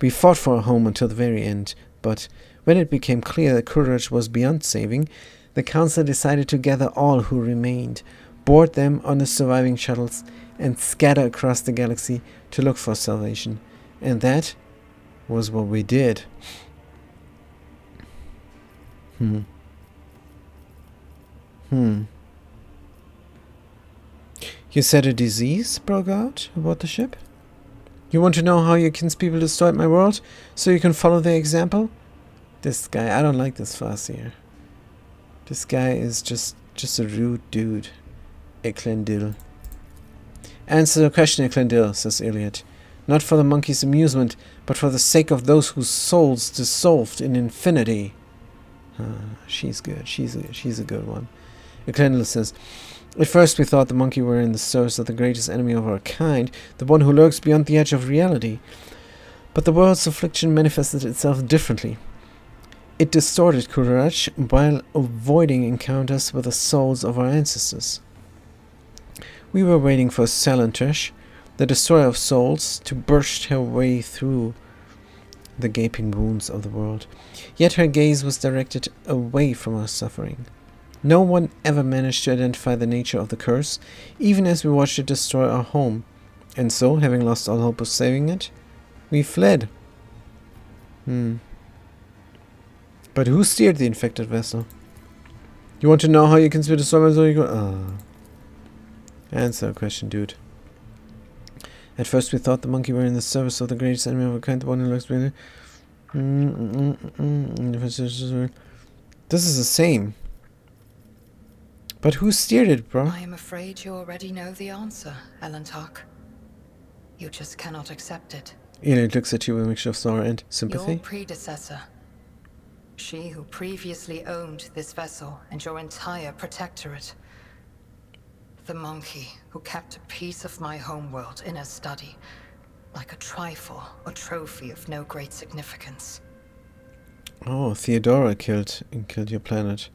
We fought for our home until the very end, but when it became clear that Krurach was beyond saving, the council decided to gather all who remained, board them on the surviving shuttles, and scatter across the galaxy to look for salvation. And that was what we did. You said a disease broke out aboard the ship? You want to know how your kinspeople destroyed my world, so you can follow their example? This guy, I don't like this Farseer. This guy is just a rude dude. Eklendil. Answer the question, Eklendil, says Iliad. Not for the monkey's amusement, but for the sake of those whose souls dissolved in infinity. She's good. She's a good one. Eklendil says, at first we thought the monkey were in the service of the greatest enemy of our kind, the one who lurks beyond the edge of reality. But the world's affliction manifested itself differently. It distorted Krurach while avoiding encounters with the souls of our ancestors. We were waiting for Salantrash, the destroyer of souls, to burst her way through the gaping wounds of the world. Yet her gaze was directed away from our suffering. No one ever managed to identify the nature of the curse, even as we watched it destroy our home. And so, having lost all hope of saving it, we fled. But who steered the infected vessel? You want to know how you can spit a storm so you go? Answer the question, dude. At first we thought the monkey were in the service of the greatest enemy of our kind, the one who looks really... This is the same. But who steered it, bro? I am afraid you already know the answer, Elantark. You just cannot accept it. Iliad looks at you with a mixture of sorrow and Your sympathy. predecessor, she who previously owned this vessel and your entire protectorate. The monkey who kept a piece of my homeworld in her study, like a trifle or trophy of no great significance. Oh, Theodora killed your planet.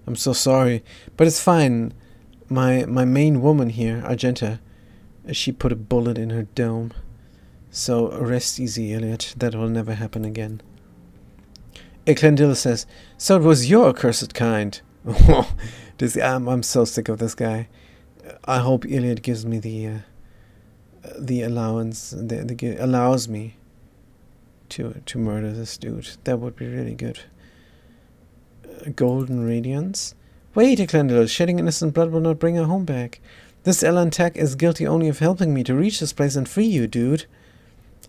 I'm so sorry, but it's fine. My main woman here, Argenta, she put a bullet in her dome. So rest easy, Iliad. That will never happen again. Eklendil says, "So it was your accursed kind." I'm so sick of this guy. I hope Iliad gives me the allowance, allows me to murder this dude. That would be really good. Golden Radiance? Wait, Eklendil, shedding innocent blood will not bring her home back. This Elantak is guilty only of helping me to reach this place and free you, dude.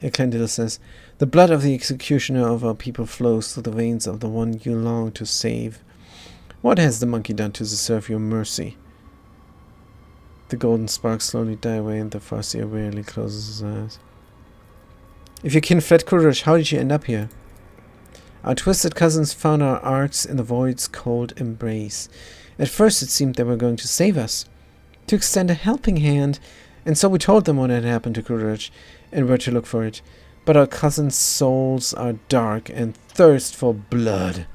Eklendil says, "The blood of the executioner of our people flows through the veins of the one you long to save. What has the monkey done to deserve your mercy?" The golden sparks slowly die away and the Farseer wearily closes his eyes. "If your kin fled Kurush, how did you end up here?" "Our twisted cousins found our arks in the void's cold embrace. At first it seemed they were going to save us, to extend a helping hand, and so we told them what had happened to Kurush and where to look for it. But our cousins' souls are dark and thirst for blood.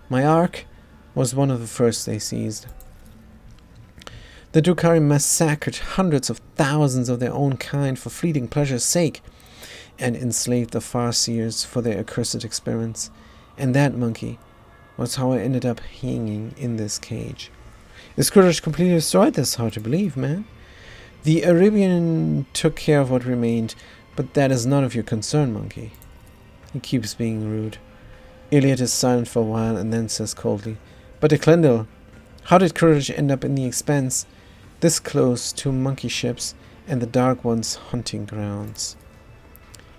My ark was one of the first they seized. The Drukhari massacred hundreds of thousands of their own kind for fleeting pleasure's sake, and enslaved the Farseers for their accursed experiments. And that monkey was how I ended up hanging in this cage. Is Kurush completely destroyed? That's hard to believe, man. The Arabian took care of what remained, but that is none of your concern, monkey." He keeps being rude. Iliad is silent for a while and then says coldly, "But Eklendil, how did Kurush end up in the Expanse, this close to monkey ships and the Dark One's hunting grounds?"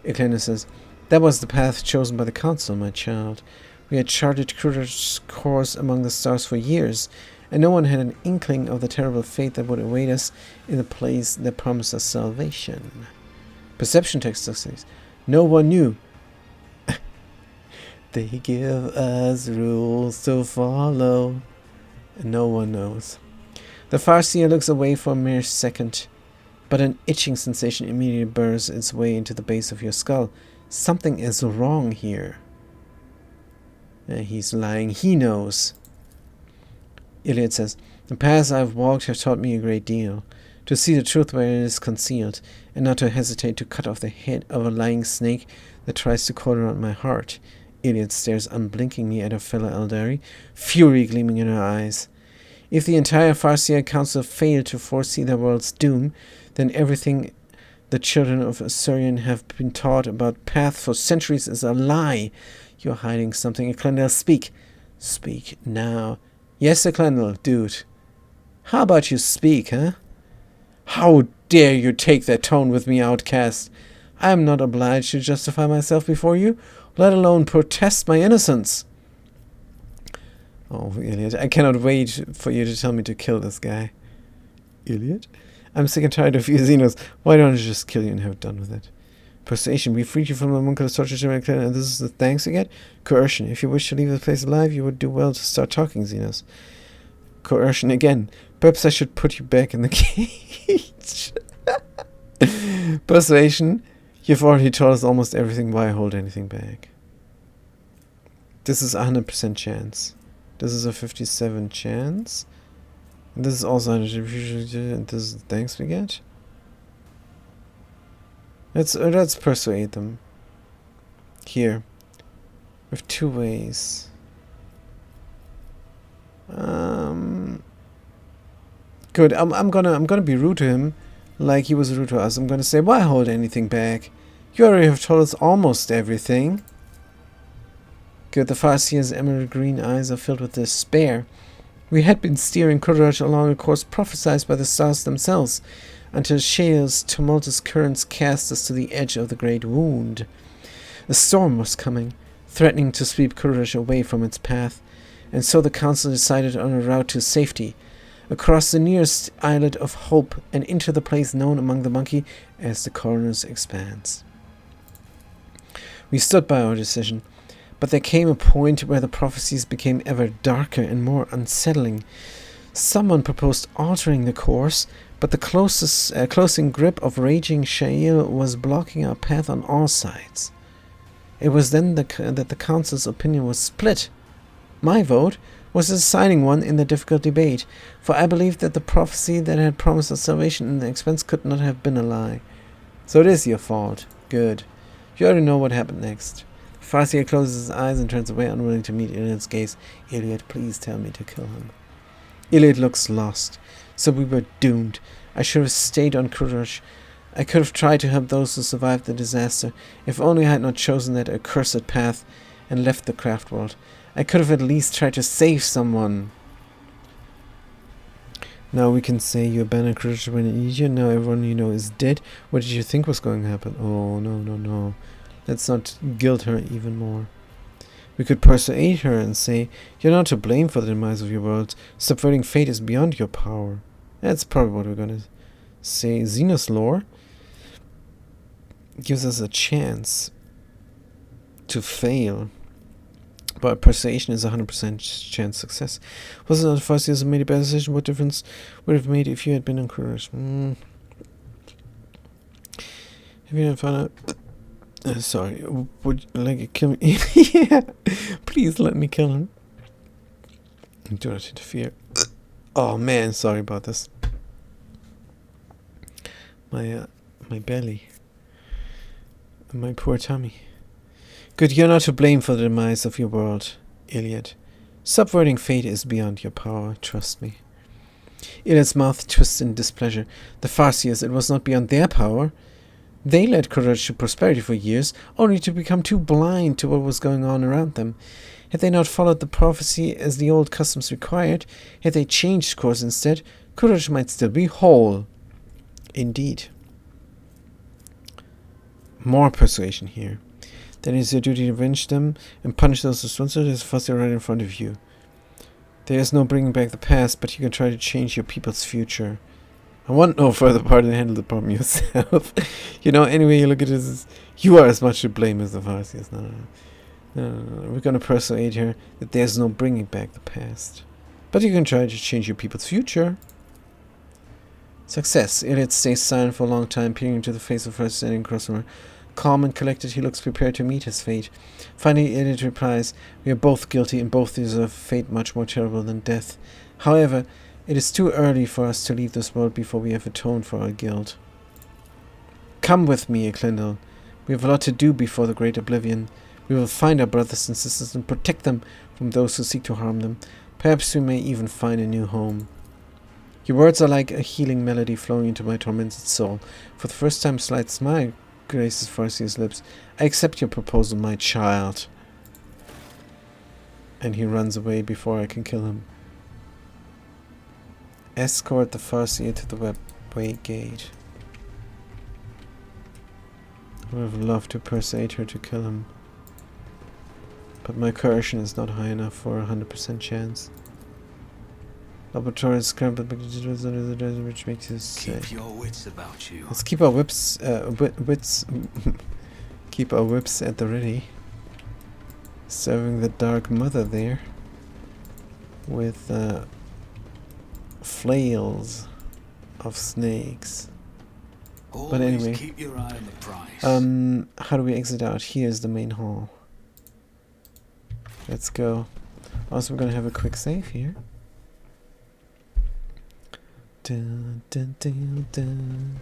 Eklendil says, "That was the path chosen by the Council, my child. We had charted Kurush's course among the stars for years, and no one had an inkling of the terrible fate that would await us in the place that promised us salvation. Perception text says, no one knew. They give us rules to follow, and no one knows. The Farseer looks away for a mere second, but an itching sensation immediately burrs its way into the base of your skull. Something is wrong here." He's lying. He knows. Iliad says, "The paths I've walked have taught me a great deal. To see the truth where it is concealed, and not to hesitate to cut off the head of a lying snake that tries to coil around my heart." Iliad stares unblinkingly at her fellow Eldari, fury gleaming in her eyes. If the entire Farseer Council failed to foresee their world's doom, then everything the children of Asuryan have been taught about paths for centuries is a lie. You're hiding something. Eklendil, speak. Speak now. Yes, Eklendil, dude. How about you speak, huh? How dare you take that tone with me, outcast? I am not obliged to justify myself before you, let alone protest my innocence. Oh, Iliad, I cannot wait for you to tell me to kill this guy. Iliad? I'm sick and tired of you, Xenos. Why don't I just kill you and have done with it? Persuasion, we freed you from the monk of the torture, and this is the thanks you get? Coercion, if you wish to leave the place alive, you would do well to start talking, Xenos. Coercion again. Perhaps I should put you back in the cage. Persuasion, you've already told us almost everything. Why hold anything back? This is 100% chance. This is a 57 chance. And this is also 100%, and this is the thanks we get. Let's persuade them. Here. We have two ways. Good. I'm gonna be rude to him, like he was rude to us. I'm gonna say, why hold anything back? You already have told us almost everything. Good. The Farseer's emerald green eyes are filled with despair. We had been steering Kurush along a course prophesied by the stars themselves, until Sheol's tumultuous currents cast us to the edge of the great wound. A storm was coming, threatening to sweep Kurush away from its path, and so the council decided on a route to safety, across the nearest islet of Hope and into the place known among the monkey as the Coroner's Expanse. We stood by our decision, but there came a point where the prophecies became ever darker and more unsettling. Someone proposed altering the course, but the closing grip of raging Sha'il was blocking our path on all sides. It was then that the council's opinion was split. My vote was a deciding one in the difficult debate, for I believed that the prophecy that had promised us salvation in the Expanse could not have been a lie. So it is your fault. Good. You already know what happened next. Farseer closes his eyes and turns away, unwilling to meet Iliad's gaze. Iliad, please tell me to kill him. Iliad looks lost. So we were doomed. I should have stayed on Krudosh. I could have tried to help those who survived the disaster. If only I had not chosen that accursed path and left the craft world. I could have at least tried to save someone. Now we can say you abandoned Krudosh when in Egypt. Now everyone you know is dead. What did you think was going to happen? Oh, no. Let's not guilt her even more. We could persuade her and say, you're not to blame for the demise of your world. Subverting fate is beyond your power. That's probably what we're going to say. Xenos lore gives us a chance to fail, but persuasion is 100% chance success. Was it not Farseer who made a bad decision? What difference would it have made if you had been on Krudosh? If you hadn't found out... sorry, would you like to kill me? Yeah, please let me kill him. Do not interfere. Oh man, sorry about this. My belly. My poor tummy. Good, you're not to blame for the demise of your world, Iliad. Subverting fate is beyond your power, trust me. Iliad's mouth twists in displeasure. The Farseers, it was not beyond their power. They led Krudosh to prosperity for years, only to become too blind to what was going on around them. Had they not followed the prophecy as the old customs required, had they changed course instead, Krudosh might still be whole. Indeed. More persuasion here. Then it is your duty to avenge them and punish those responsible. There's Farseer right in front of you. There is no bringing back the past, but you can try to change your people's future. I want no further part and handle the problem yourself. You know, anyway you look at this, you are as much to blame as the Farseers. No. We're going to persuade her that there's no bringing back the past. But you can try to change your people's future. Success. Iliad stays silent for a long time, peering into the face of her standing across from her. Calm and collected, he looks prepared to meet his fate. Finally, Iliad replies, we are both guilty and both deserve fate much more terrible than death. However, it is too early for us to leave this world before we have atoned for our guilt. Come with me, Eklendil. We have a lot to do before the great oblivion. We will find our brothers and sisters and protect them from those who seek to harm them. Perhaps we may even find a new home. Your words are like a healing melody flowing into my tormented soul. For the first time, a slight smile graces Farseer's lips. I accept your proposal, my child. And he runs away before I can kill him. Escort the Farseer to the webway gate. I would have loved to persuade her to kill him, but my coercion is not high enough for a 100% chance. Laboratory scrambled back to the desert, which makes us keep your wits about you. Let's keep our whips, keep our whips at the ready. Serving the Dark Mother there with flails of snakes. Always but anyway, keep your eye on the prize. how do we exit out? Here's the main hall. Let's go. Also, we're gonna have a quick save here. Dun, dun, dun, dun.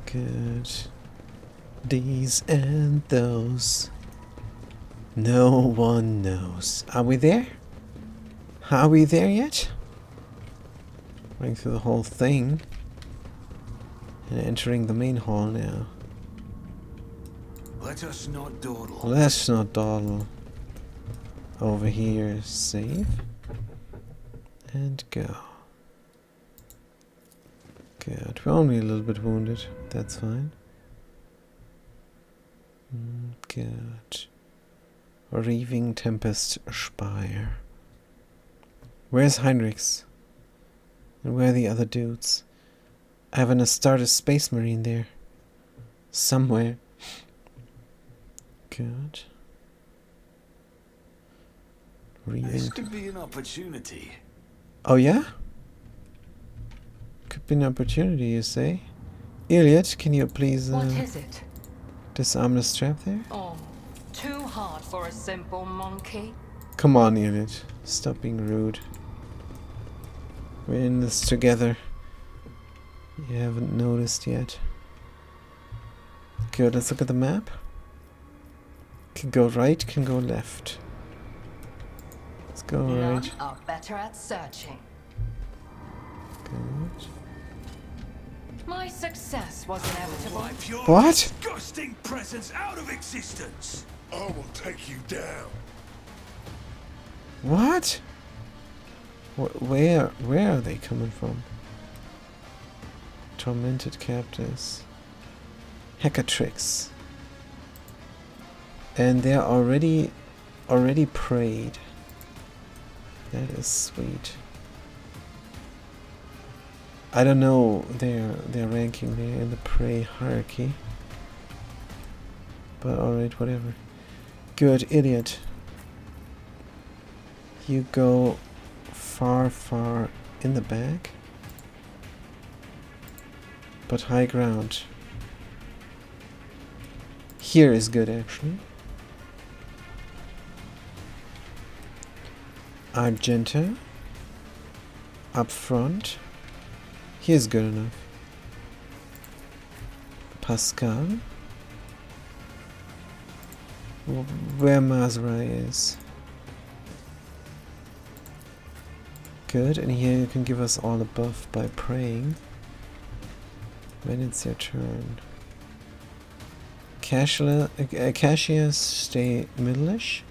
Good. These and those. No one knows. Are we there? Are we there yet? Going through the whole thing. And entering the main hall now. Let us not dawdle. Let's not dawdle. Over here, save. And go. Good. We're only a little bit wounded. That's fine. Good. Reaving Tempest Spire. Where's Heinrichs? And where are the other dudes? I have an Astartes Space Marine there. Somewhere. Good. This Reading. could be an opportunity. Oh yeah? Could be an opportunity, you say? Iliad, can you please What is it? disarm the strap there? Oh, too hard for a simple monkey. Come on, Iliad. Stop being rude. We're in this together. You haven't noticed yet. Good, let's look at the map. Can go right, can go left. Let's go None right. are better at searching. Good. My success was inevitable. Wipe your What? disgusting presence out of existence. I will take you down. What? Where are they coming from? Tormented captives. Hackatrix. And they're already prayed. That is sweet. I don't know their ranking there in the prey hierarchy. But alright, whatever. Good, idiot. You go far in the back. But high ground. Here is good, actually. Argenta. Up front. Here's good enough. Pascal. Where Mazrai is. Good, and here you can give us all a buff by praying. When it's your turn. Cassius, stay middle-ish.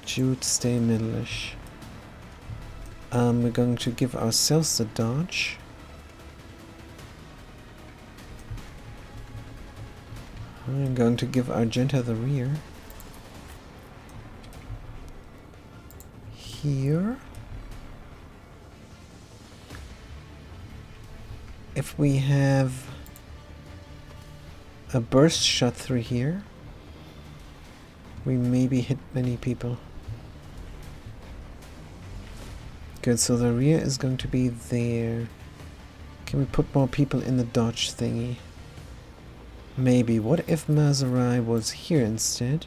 Jude, stay middle-ish. We're going to give ourselves the dodge. I'm going to give Argenta the rear. Here. If we have a burst shot through here, we maybe hit many people. Good, so the rear is going to be there. Can we put more people in the dodge thingy? Maybe. What if Mazarai was here instead?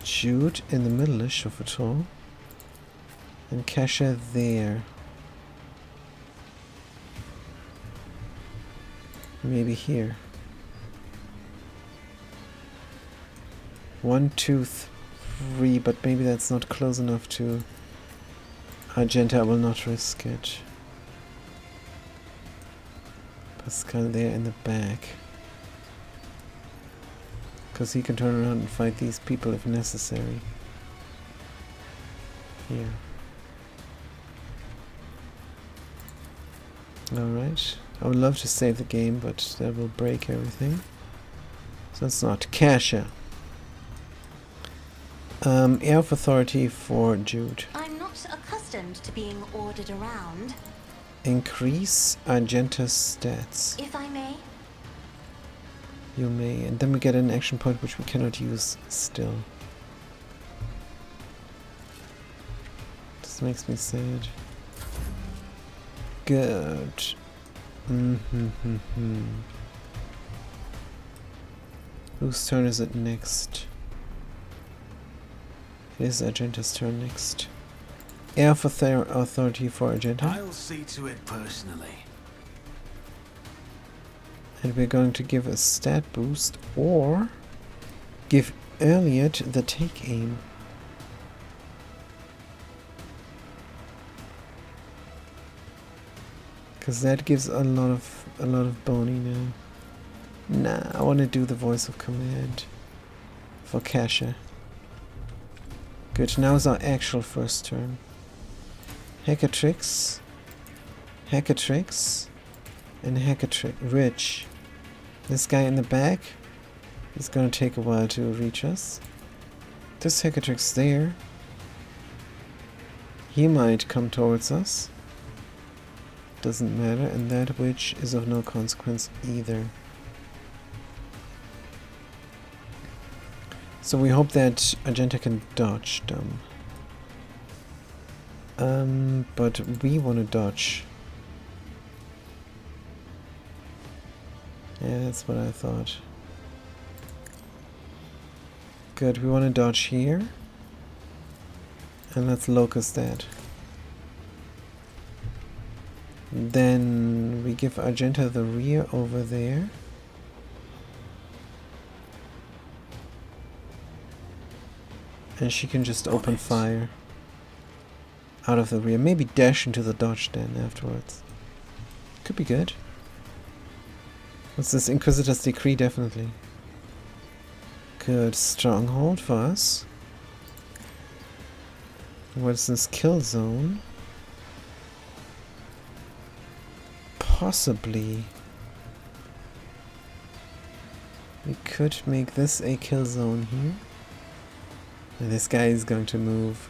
Jude in the middle-ish of it all. And Kasha there. Maybe here. 1, 2, 3, but maybe that's not close enough to Argenta. I will not risk it. Pascal there in the back. Because he can turn around and fight these people if necessary. Here. Alright. I would love to save the game, but that will break everything. So it's not. Kasha. Air of Authority for Jude. I'm not accustomed to being ordered around. Increase Argenta's stats. If I may. You may. And then we get an action point which we cannot use still. This makes me sad. Good. Whose turn is it next? It is Argenta's turn next. Air of Authority for Argenta. I'll see to it personally. And we're going to give a stat boost or give Elliot the take aim. Because that gives a lot of bony now. Nah, I want to do the voice of command for Kasha. Good, now is our actual first turn. Hackatrix, Hackatrix, and Hackatrix. Rich. This guy in the back is gonna take a while to reach us. This Hackatrix there. He might come towards us. Doesn't matter, and that which is of no consequence either. So we hope that Argenta can dodge them. But we want to dodge. Yeah, that's what I thought. Good, we want to dodge here. And let's locust that. Then we give Argenta the rear over there. And she can just open fire out of the rear. Maybe dash into the dodge then afterwards. Could be good. What's this? Inquisitor's Decree, definitely. Good. Stronghold for us. What's this? Kill zone? Possibly. We could make this a kill zone here. And this guy is going to move.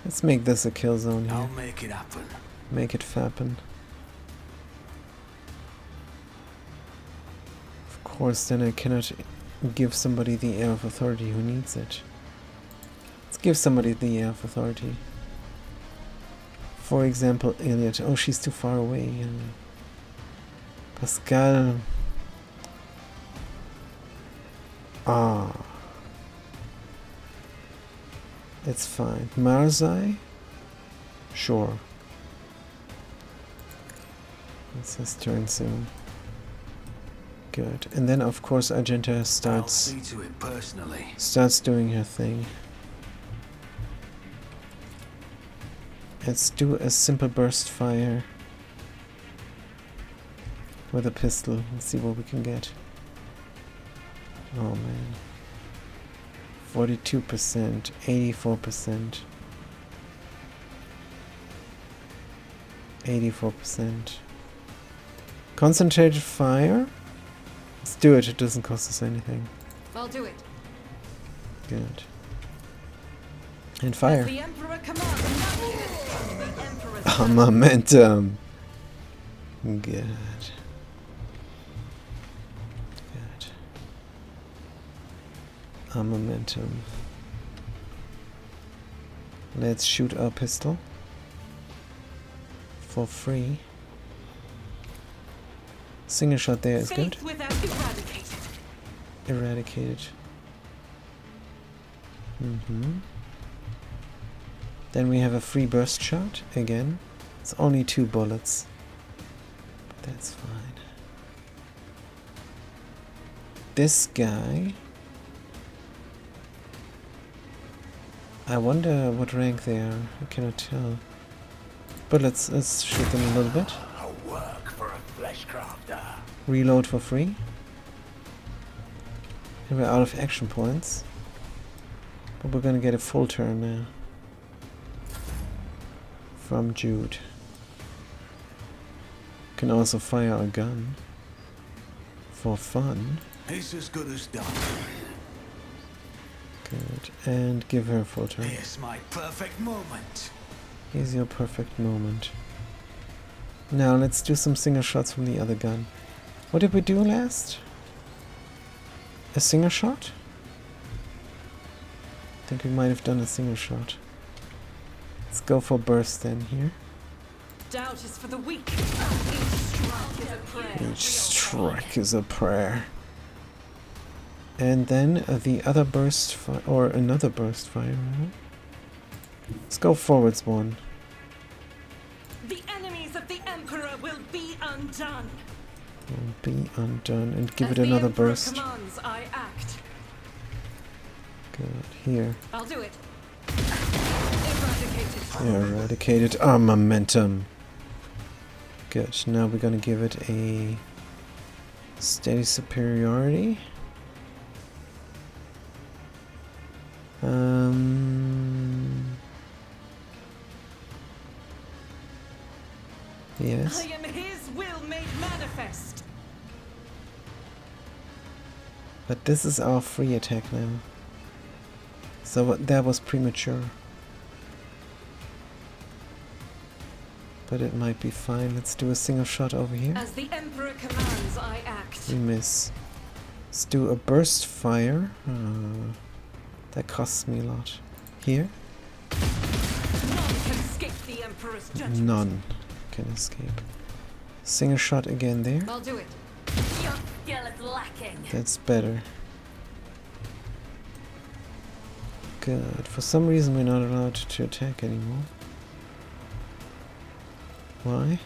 Let's make this a kill zone here. I'll make it happen. Make it fappen. Of course, then I cannot give somebody the air of authority who needs it. Let's give somebody the air of authority. For example, Iliad. Oh, she's too far away. Pascal. Ah. It's fine. Marzai? Sure. It's his turn soon. Good. And then of course Argenta starts I'll see to it personally. starts doing her thing. Let's do a simple burst fire with a pistol and see what we can get. Oh man. 42%, 84%. 84%. Concentrated fire? Let's do it, it doesn't cost us anything. I'll do it. Good. And fire. The Emperor commands. The Emperor's Oh, momentum. Good. Good. Momentum. Let's shoot our pistol. For free. Single shot there is good. Eradicated. Then we have a free burst shot again. It's only 2 bullets. But that's fine. This guy. I wonder what rank they are. I cannot tell. But let's shoot them a little bit. A work for a flesh crafter. Reload for free. And we're out of action points. But we're gonna get a full turn now. From Jude. Can also fire a gun. For fun. It's as good as done. Good. And give her a full turn. Here's my perfect moment. Here's your perfect moment. Now let's do some single shots from the other gun. What did we do last? A single shot? I think we might have done a single shot. Let's go for burst then here. Doubt is for the weak. Each strike is a prayer. And then the other burst fire, or another burst fire. Let's go forwards one. The enemies of the Emperor will be undone. Will be undone and give it another burst. Commands, I act. Good. Here. I'll do it. Eradicated. Ah, momentum. Good. Now we're gonna give it a steady superiority. Yes. I am his will made manifest. But this is our free attack now. So that was premature. But it might be fine. Let's do a single shot over here. As the Emperor commands, I act. We miss. Let's do a burst fire. That costs me a lot. Here? None can escape the Emperor's judgment. None can escape. Single shot again there. I'll do it. Your skill is lacking. That's better. Good. For some reason we're not allowed to attack anymore. Why?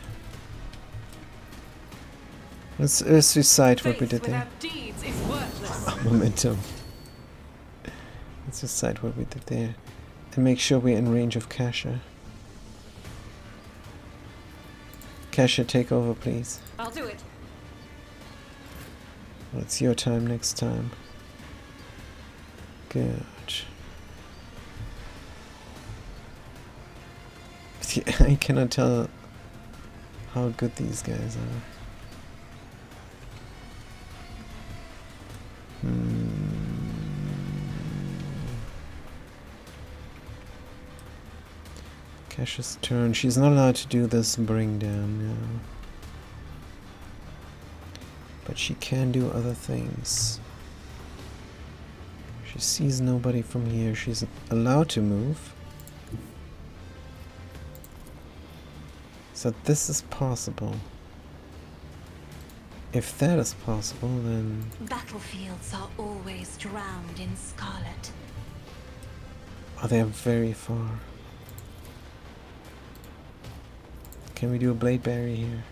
Let's recite what we Faith did there. without deeds is worthless. Momentum. Let's recite what we did there. And make sure we're in range of Kasha. Kasha, take over, please. I'll do it. Well, it's your time next time. Good. I cannot tell how good these guys are. Kasha's turn. She's not allowed to do this bring down now. But she can do other things. She sees nobody from here. She's allowed to move. So this is possible. If that is possible, then... Battlefields are always drowned in scarlet. Oh, they are very far. Can we do a blade berry here?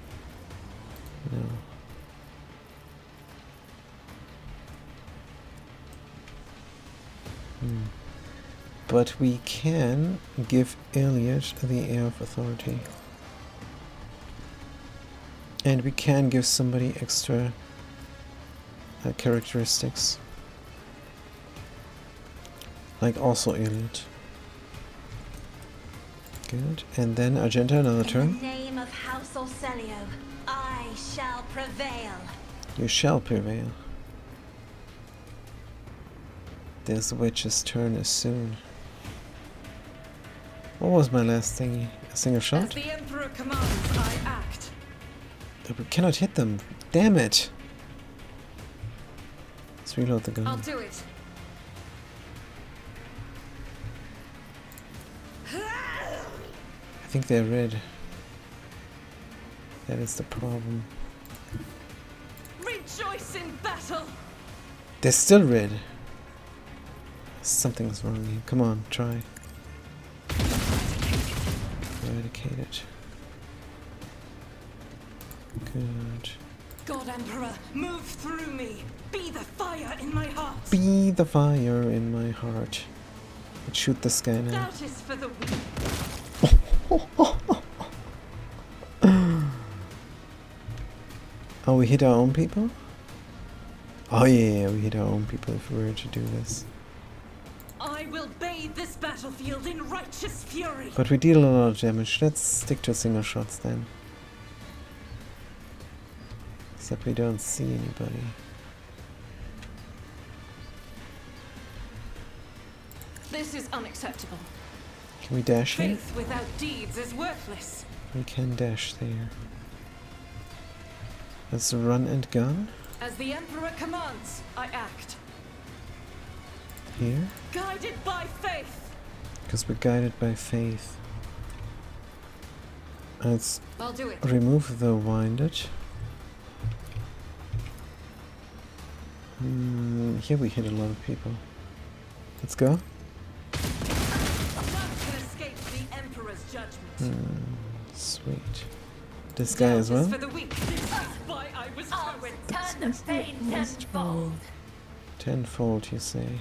No. But we can give Elliot the Air of Authority. And we can give somebody extra characteristics. Like also Elliot. Good. And then Argenta, another In turn. the name of House Orselio, I shall prevail. You shall prevail. This witch's turn is soon. What was my last thingy? A single As shot? the Emperor commands, I act. We cannot hit them. Damn it! Let's reload the gun. I'll do it. I think they're red. That is the problem. Rejoice in battle. They're still red. Something's wrong here. Come on, try. Eradicate it. Good. God Emperor, move through me. Be the fire in my heart. Be the fire in my heart. Let's shoot this guy now. Doubt is for the weak. Oh, we hit our own people? Oh yeah, we hit our own people if we were to do this. I will bathe this battlefield in righteous fury. But we deal a lot of damage. Let's stick to single shots then. Except we don't see anybody. This is unacceptable. Can we dash here? Faith without deeds is worthless. We can dash there. Let's run and gun. As the Emperor commands, I act. Here. Guided by faith. Because we're guided by faith. Let's I'll do it. remove the winded. Here we hit a lot of people. Let's go. None can escape the Emperor's judgment. Sweet. This guy as Doubt is well. for the weak. This is why I was ruined. Turn the pain tenfold. Tenfold, you say.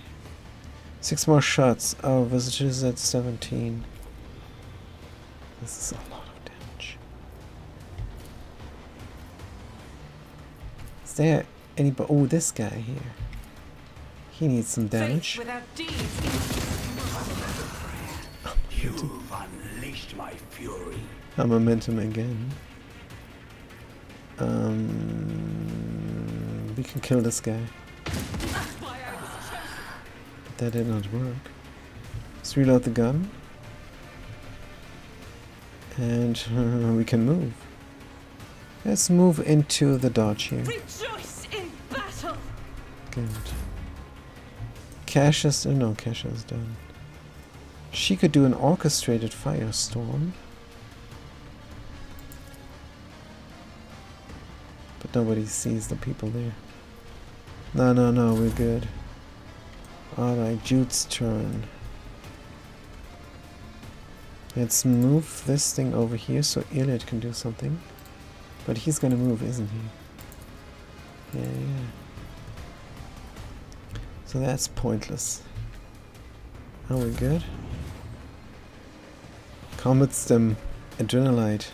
6 more shots. Our visitors at 17. This is a lot of damage. Is there anybody? Oh, this guy here. He needs some damage. Faith without deeds. You've unleashed my fury. A momentum again. We can kill this guy. That's why I was chosen. That did not work. Let's reload the gun. And we can move. Let's move into the dodge here. Rejoice in battle. Good. Cassius, no, Cassius is done. She could do an orchestrated firestorm. But nobody sees the people there. No, we're good. Alright, Jude's turn. Let's move this thing over here so Iliad can do something. But he's gonna move, isn't he? Yeah. So that's pointless. Are we good? Comets them Adrenalite.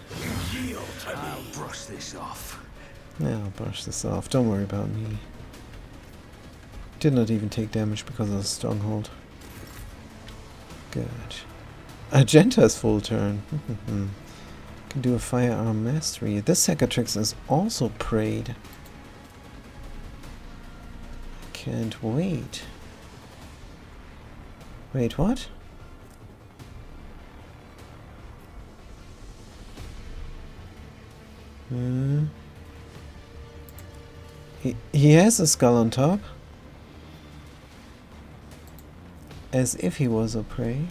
I'll brush this off. Yeah, I'll brush this off. Don't worry about me. Did not even take damage because of the stronghold. Good. Argenta's full turn. Can do a firearm mastery. This Hecatrix is also prayed. Can't wait. Wait, what? He has a skull on top. As if he was a prey.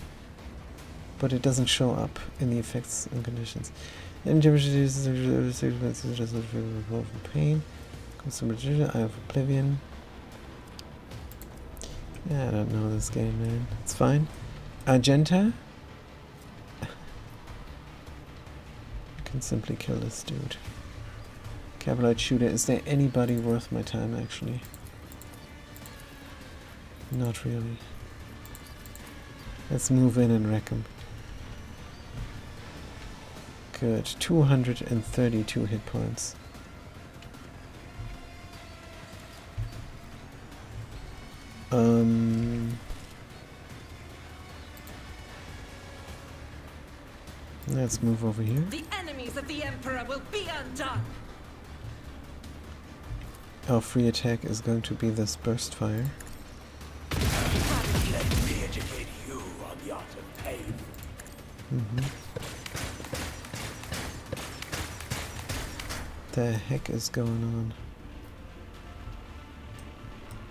But it doesn't show up in the effects and conditions. And pain. Eye of Oblivion. Yeah, I don't know this game, man. It's fine. Argenta. I can simply kill this dude. Cavalite shooter. Is there anybody worth my time, actually? Not really. Let's move in and wreck him. Good. 232 hit points. Let's move over here. The enemies of the Emperor will be undone. Our free attack is going to be this burst fire. Let me educate you on the art of pain. The heck is going on?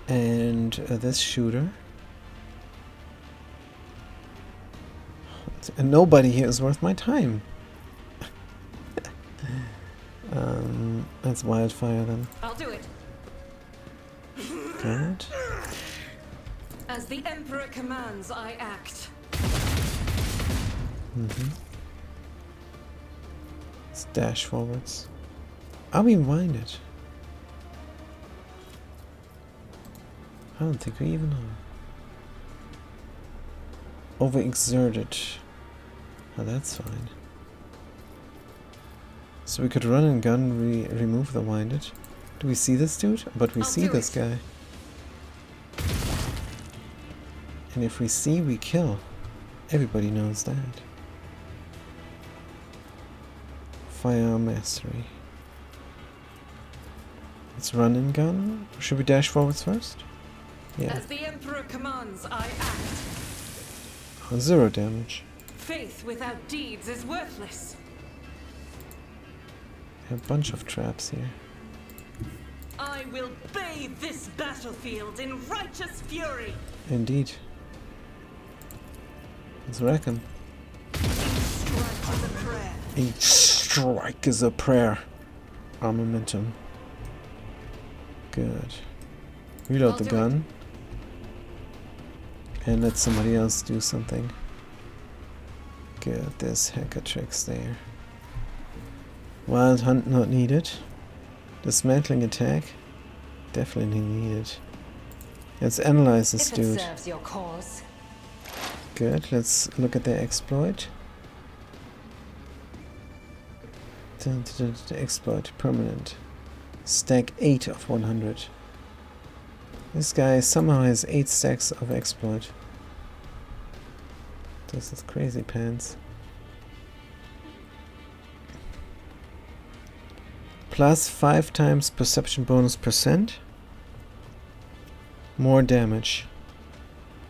And this shooter. And nobody here is worth my time. That's wildfire then. I'll do it. Good. As the Emperor commands, I act. Let's dash forwards. Are we winded? I don't think we even are. Overexerted. Oh, that's fine. So we could run and gun, remove the winded. Do we see this dude? But we see this guy. And if we see, we kill. Everybody knows that. Fire mastery. Let's run and gun. Should we dash forwards first? Yeah. As the Emperor commands, I act. Oh, 0 damage. Faith without deeds is worthless. A bunch of traps here. I will bathe this battlefield in righteous fury. Indeed. Let's wreck him. Strike is a prayer. Each strike is a prayer. Armamentum. Good. Reload I'll the do gun. And let somebody else do something. Good, there's Hecatrix there. Wild Hunt not needed. Dismantling attack. Definitely needed. Let's analyze this dude. Serves your cause. Good, let's look at their exploit. Exploit, permanent. Stack 8 of 100. This guy somehow has 8 stacks of exploit. This is crazy pants. Plus 5 times perception bonus %. More damage.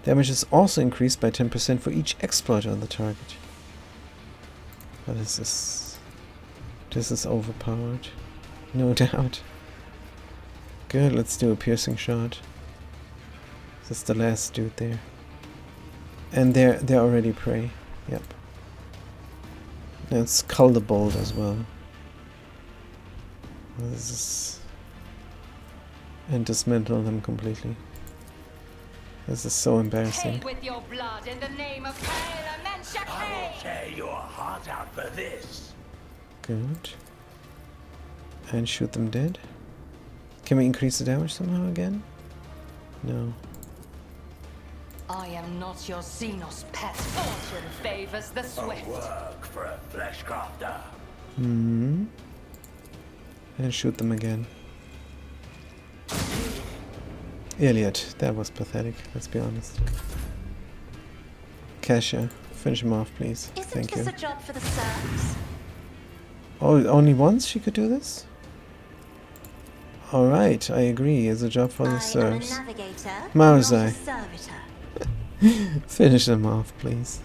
Damage is also increased by 10% for each exploit on the target. What is this? This is overpowered. No doubt. Good, let's do a piercing shot. This is the last dude there. And they're already prey. Yep. Let's cull the bolt as well. This is... and dismantle them completely. This is so embarrassing. Pay with your blood in the name of Kael and then I will tear your heart out for this. Good. And shoot them dead. Can we increase the damage somehow again? No. I am not your Xenos pet. Fortune favors the swift. Work for a flesh crafter. Hmm. And shoot them again. Elliot, that was pathetic, let's be honest. Kasia, finish him off, please. Isn't Thank this you. a job for the serfs? Oh, only once she could do this? Alright, I agree, it's a job for the serfs. I am a navigator, Marzai. not a servitor. Finish them off, please.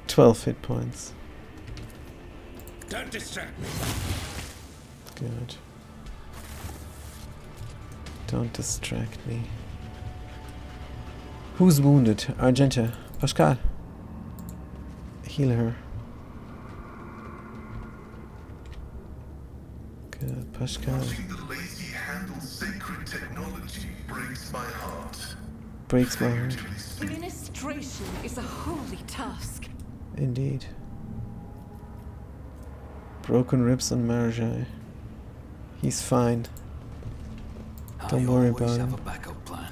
12 hit points. Don't distract me. Good. Don't distract me. Who's wounded? Argenta. Pascal. Heal her. Good, Pascal. Watching the lazy handle sacred technology breaks my heart. Breaks my heart. Administration is a holy task. Indeed. Broken ribs on Marjai. He's fine. Don't worry about him. a backup plan.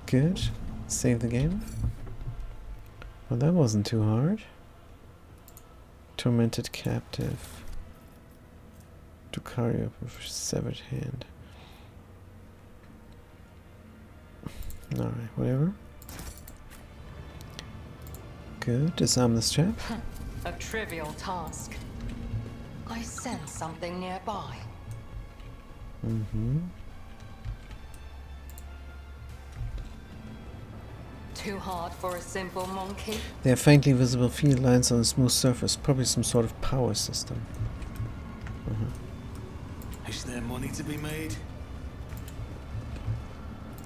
Good. Save the game. Well, that wasn't too hard. Tormented captive. To carry up with a severed hand. Alright, whatever. Good. Disarm the strap. A trivial task. I sense something nearby. Mm-hmm. Too hard for a simple monkey? There are faintly visible field lines on a smooth surface. Probably some sort of power system. Is there money to be made?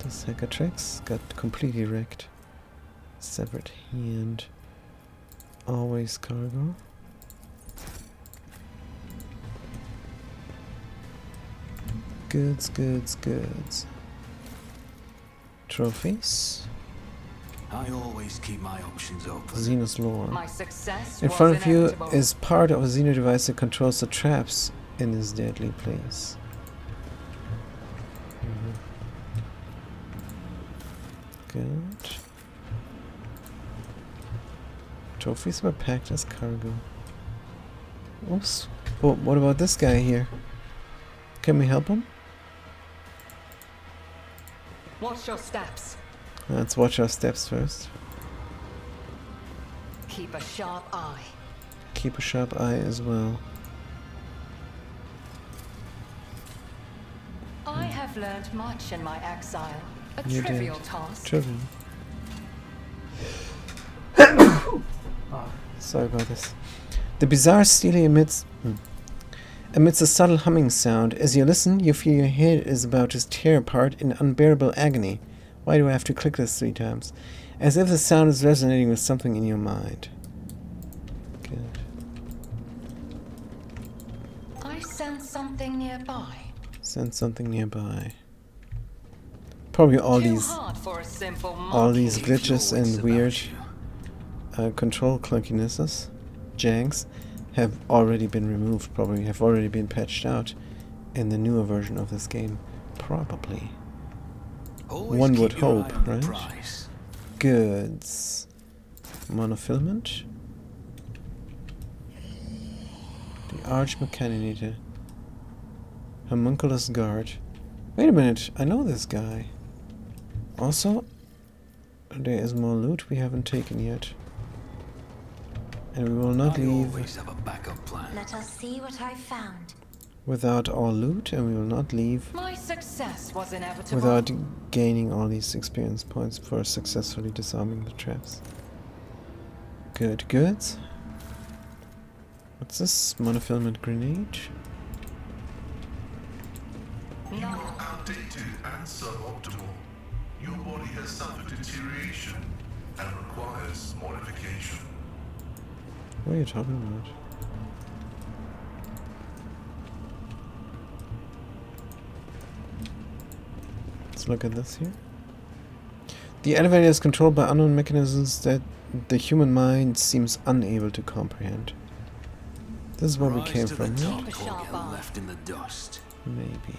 This Hackatrix got completely wrecked. Severed hand. Always cargo. Goods, goods, goods. Trophies. I always keep my options open. Xenos lore. My success In was front of you inevitable. is part of a Xeno device that controls the traps in this deadly place. Good. Trophies were packed as cargo. Oops. Oh, what about this guy here? Can we help him? Watch your steps. Let's watch our steps first. Keep a sharp eye. Keep a sharp eye as well. I have learned much in my exile. A You trivial did. task. Trivial. Sorry about this. The bizarre steely emits a subtle humming sound. As you listen, you feel your head is about to tear apart in unbearable agony. Why do I have to click this 3 times? As if the sound is resonating with something in your mind. Good. I sense something nearby. Sense something nearby. Probably all Too these hard for a simple all these monkey. glitches Your wits and weird about control clunkinesses, janks, have already been removed, probably have already been patched out in the newer version of this game. Probably. Always One keep would your eye hope, on the right? prize. Goods. Monofilament. The Arch Mechaninator. Homunculus Guard. Wait a minute, I know this guy. Also, there is more loot we haven't taken yet. And we will not I leave. always have a backup plan. Let us see what I found. without all loot, and we will not leave My success was inevitable. without gaining all these experience points for successfully disarming the traps. Good, good. What's this? Monofilament grenade? You are outdated and suboptimal. Your body has suffered deterioration and requires modification. What are you talking about? Let's look at this here. The elevator is controlled by unknown mechanisms that the human mind seems unable to comprehend. This is where we Rise came to from, the right? top or get left in the dust. Maybe.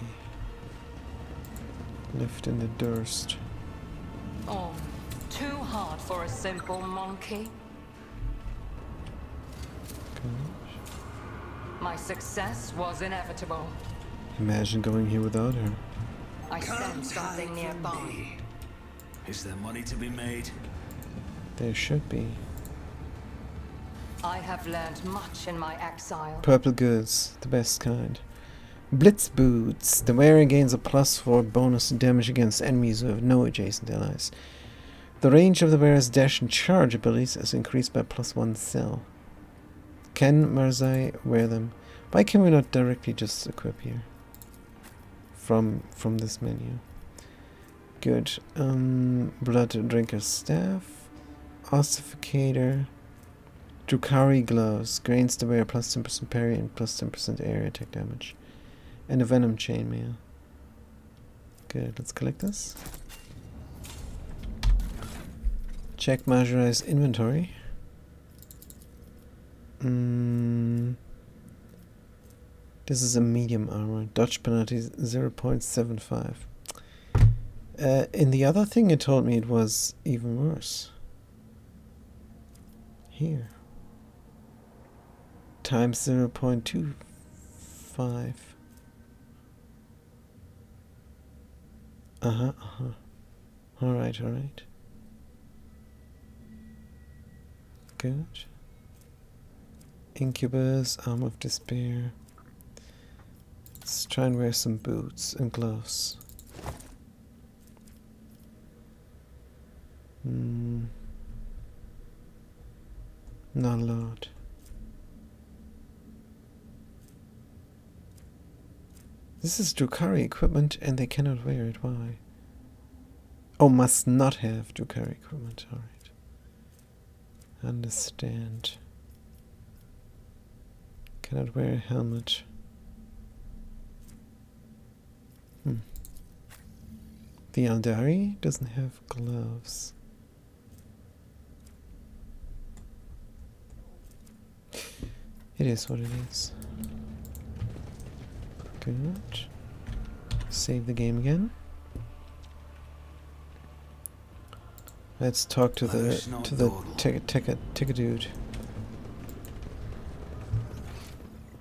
Left in the dust. Oh, too hard for a simple monkey. My success was inevitable. Imagine going here without her. I sensed something nearby. Is there money to be made? There should be. I have learned much in my exile. Purple goods, the best kind. Blitz boots. The wearer gains a +4 bonus damage against enemies who have no adjacent allies. The range of the wearer's dash and charge abilities is increased by +1 cell. Can Marzai wear them? Why can we not directly just equip here? From this menu. Good. Blood Drinker's Staff. Ossificator. Drukhari Gloves. Grants the wearer +10% parry and +10% area attack damage. And a Venom Chainmail. Good, let's collect this. Check Majorai's inventory. This is a medium armor. Dodge penalty 0.75. In the other thing it told me it was even worse. Here. Times 0.25. Alright. Good. Incubus, Arm of Despair. Let's try and wear some boots and gloves. Not a lot. This is Drukhari equipment and they cannot wear it. Why? Oh, must not have Drukhari equipment. Alright. Understand. Cannot wear a helmet. The Aldari doesn't have gloves. It is what it is. Good. Save the game again. Let's talk to the ticket dude.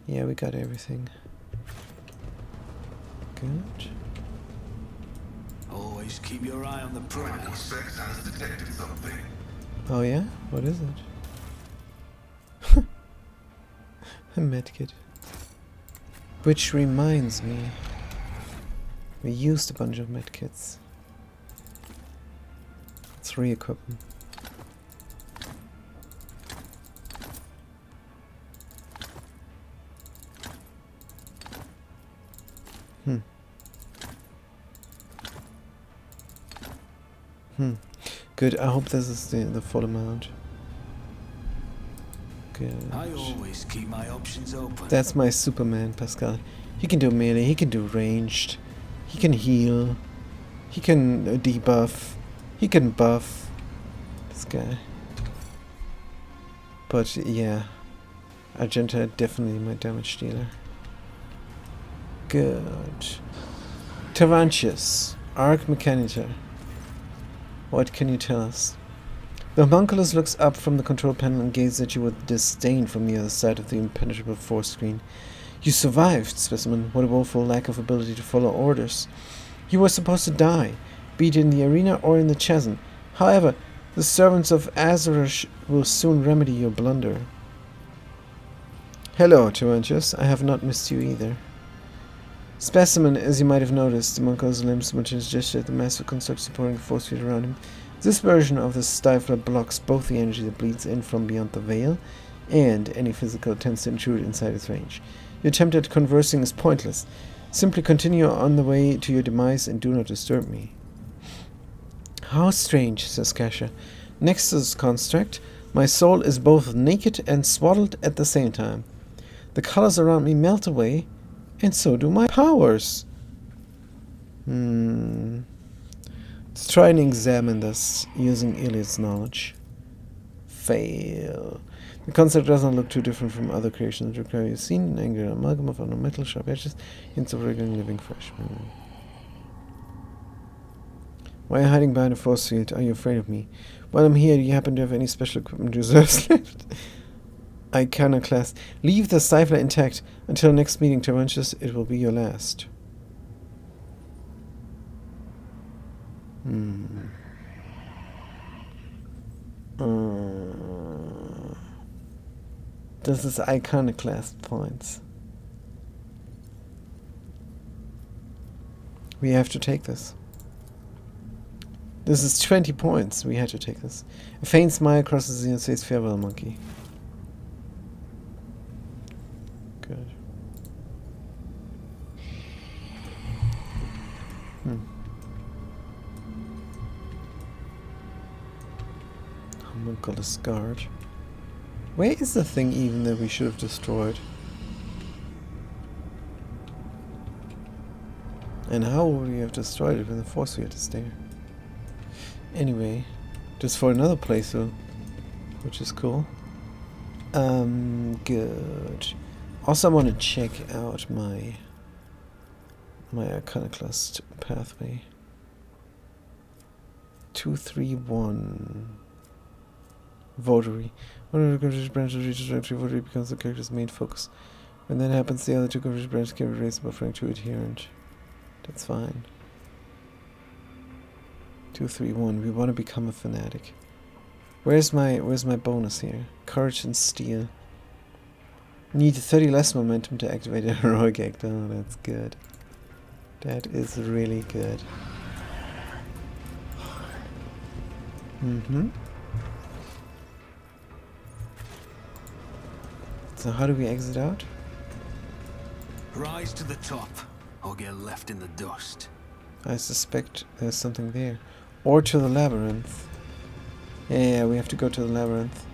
Yeah, we got everything. Good. Always keep your eye on the prize. Equisex has detected something. Oh yeah? What is it? A medkit. Which reminds me, we used a bunch of medkits. Let's re-equip them. Good, I hope this is the full amount. Good. I always keep my options open. That's my Superman, Pascal. He can do melee, he can do ranged, he can heal, he can debuff, he can buff. This guy. But yeah, Argenta definitely my damage dealer. Good. Tarantius, Arc Mechanitor. What can you tell us? The homunculus looks up from the control panel and gazes at you with disdain from the other side of the impenetrable force screen. You survived, Specimen. What a woeful lack of ability to follow orders. You were supposed to die, be it in the arena or in the chasm. However, the servants of Azeroth will soon remedy your blunder. Hello, Tarantius. I have not missed you either. Specimen, as you might have noticed, the monkey's limbs much as gesture at the massive construct supporting the force field around him. This version of the stifler blocks both the energy that bleeds in from beyond the veil and any physical attempts to intrude inside its range. Your attempt at conversing is pointless. Simply continue on the way to your demise and do not disturb me. How strange, says Kasha. Next to this construct, my soul is both naked and swaddled at the same time. The colors around me melt away, and so do my powers. Let's try and examine this using Iliad's knowledge. Fail. The construct does not look too different from other creations that require you seen an angular amalgam of ornamental sharp edges, hints of regular living fresh. Why are you hiding behind a force field? Are you afraid of me? While I'm here, do you happen to have any special equipment reserves left? Iconoclast. Leave the cipher intact until next meeting, Terentius. It will be your last. This is Iconoclast points. We have to take this. This is 20 points. We had to take this. A faint smile crosses your face. Farewell, monkey. Good. Homunculus guard. Where is the thing even that we should have destroyed? And how would we have destroyed it when the force field is there? Anyway, just for another playthrough, which is cool. Good. Also, I want to check out my Iconoclast pathway. 231. Votary. One of the coverage branches reaches every votary becomes the character's main focus. When that happens, the other two coverage branches can be raised by referring to adherent. That's fine. 231. We want to become a fanatic. Where's my bonus here? Courage and steel. Need 30 less momentum to activate a heroic act. Oh, that's good. That is really good. So how do we exit out? Rise to the top, or get left in the dust. I suspect there's something there. Or to the labyrinth. Yeah, we have to go to the labyrinth.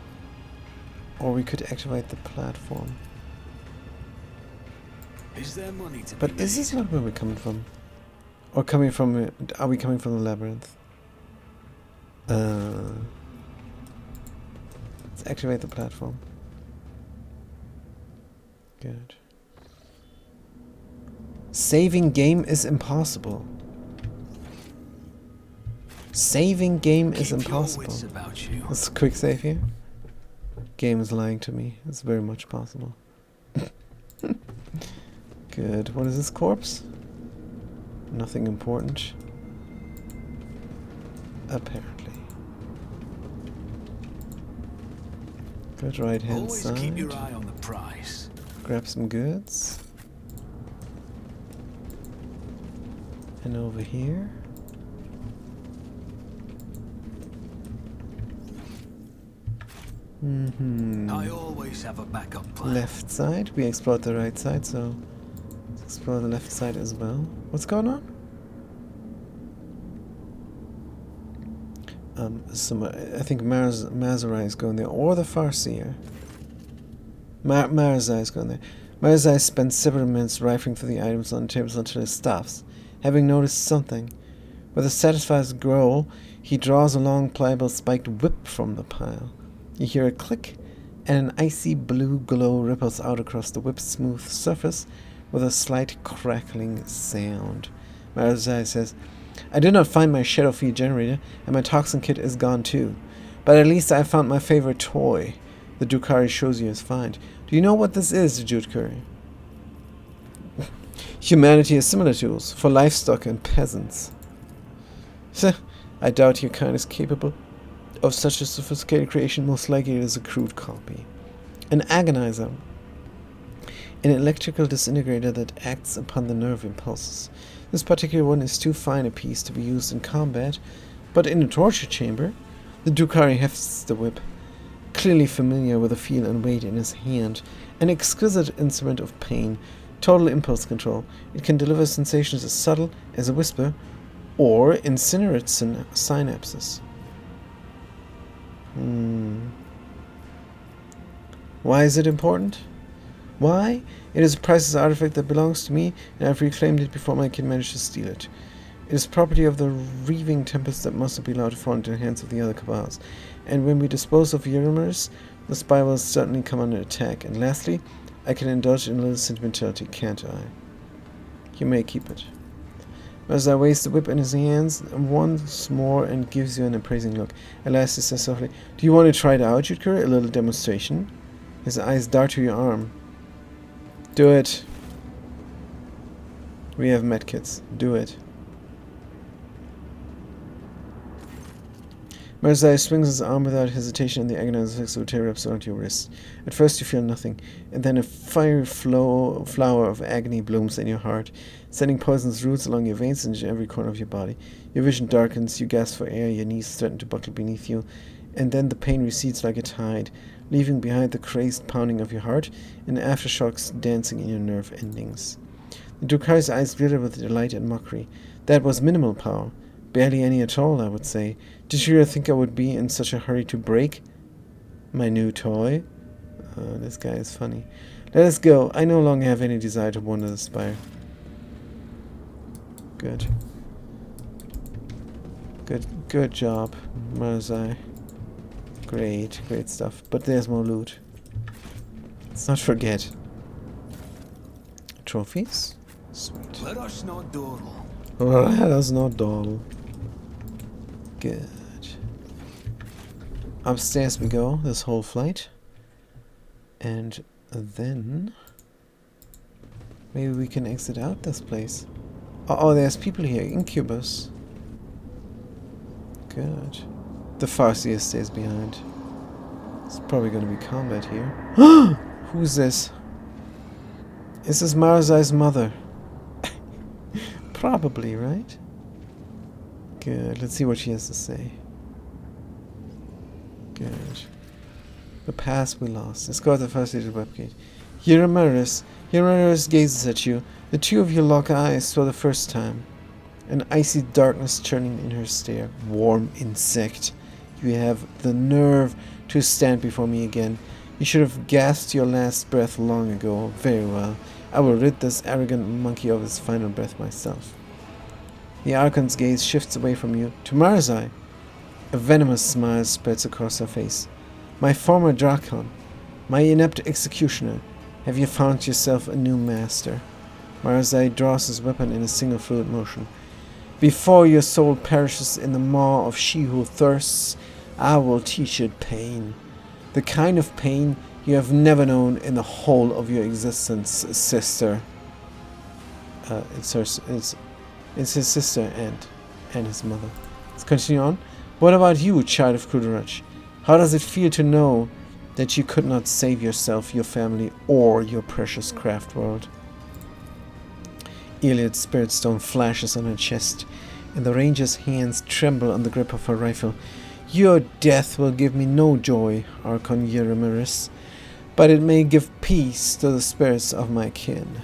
Or we could activate the platform. Is there money to But be is this made? not where we're coming from? Or coming from... are we coming from the labyrinth? Let's activate the platform. Good. Saving game is impossible. Saving game is Keep your impossible. wits about you. Let's quick save here. Game is lying to me. It's very much possible. Good. What is this corpse? Nothing important. Apparently. Good, right hand Always side. keep your eye on the prize. Grab some goods. And over here. I always have a backup plan. Left side. We explored the right side, so let's explore the left side as well. What's going on? I think Mazarai is going there, or the Farseer. Marazai is going there. Marazai spends several minutes rifling through the items on the tables until he stops, having noticed something. With a satisfied growl, he draws a long, pliable, spiked whip from the pile. You hear a click, and an icy blue glow ripples out across the whip's smooth surface with a slight crackling sound. Marazai says, I did not find my shadow field generator, and my toxin kit is gone too. But at least I found my favorite toy. The Drukhari shows you his find. Do you know what this is, Drukhari? Humanity has similar tools for livestock and peasants. I doubt your kind is capable of such a sophisticated creation. Most likely it is a crude copy. An agonizer. an electrical disintegrator that acts upon the nerve impulses. This particular one is too fine a piece to be used in combat, but in a torture chamber. The Drukhari hefts the whip, clearly familiar with the feel and weight in his hand, an exquisite instrument of pain, total impulse control. It can deliver sensations as subtle as a whisper, or incinerate synapses. Why is it important? Why? It is a priceless artifact that belongs to me, and I've reclaimed it before my kid managed to steal it. It is property of the reaving tempest that must not be allowed to fall into the hands of the other cabals. And when we dispose of Eurymerus, the spy will certainly come under attack. And lastly, I can indulge in a little sentimentality, can't I? You may keep it. Marzai weighs the whip in his hands once more and gives you an appraising look. At last he says softly, "Do you want to try it out, Yudkir? A little demonstration?" His eyes dart to your arm. Do it. We have medkits. Do it. Marzai swings his arm without hesitation, and the agonizing flexibility wraps around your wrist. At first you feel nothing, and then a fiery flower of agony blooms in your heart, sending poisonous roots along your veins into every corner of your body. Your vision darkens, you gasp for air, your knees threaten to buckle beneath you, and then the pain recedes like a tide, leaving behind the crazed pounding of your heart and aftershocks dancing in your nerve endings. The Drukhari's eyes glitter with delight and mockery. That was minimal power. Barely any at all, I would say. Did you really think I would be in such a hurry to break my new toy? This guy is funny. Let us go. I no longer have any desire to wander the spire. Good. Good job, Marzai. Great stuff. But there's more loot. Let's not forget. Trophies? Sweet. Let us not dawdle. Let us not dawdle. Good. Upstairs we go, this whole flight. And then maybe we can exit out this place. Oh, there's people here. Incubus. Good. The Farseer stays behind. It's probably going to be combat here. Who's this? This is Marzai's mother. Probably, right? Good. Let's see what she has to say. Good. The past we lost. Let's go to the Farseer webgate. Eurymerus. Eurymerus gazes at you. The two of you lock eyes for the first time. An icy darkness churning in her stare. Warm insect. You have the nerve to stand before me again. You should have gasped your last breath long ago. Very well. I will rid this arrogant monkey of his final breath myself. The Archon's gaze shifts away from you to Marzai. A venomous smile spreads across her face. My former Drakon, my inept executioner, have you found yourself a new master? Marzai draws his weapon in a single fluid motion. Before your soul perishes in the maw of she who thirsts, I will teach it pain. The kind of pain you have never known in the whole of your existence, sister. It's his sister and his mother. Let's continue on. What about you, child of Krudarach? How does it feel to know that you could not save yourself, your family, or your precious craft world? Iliad's spirit stone flashes on her chest, and the ranger's hands tremble on the grip of her rifle. Your death will give me no joy, Archon Eurymerus, but it may give peace to the spirits of my kin.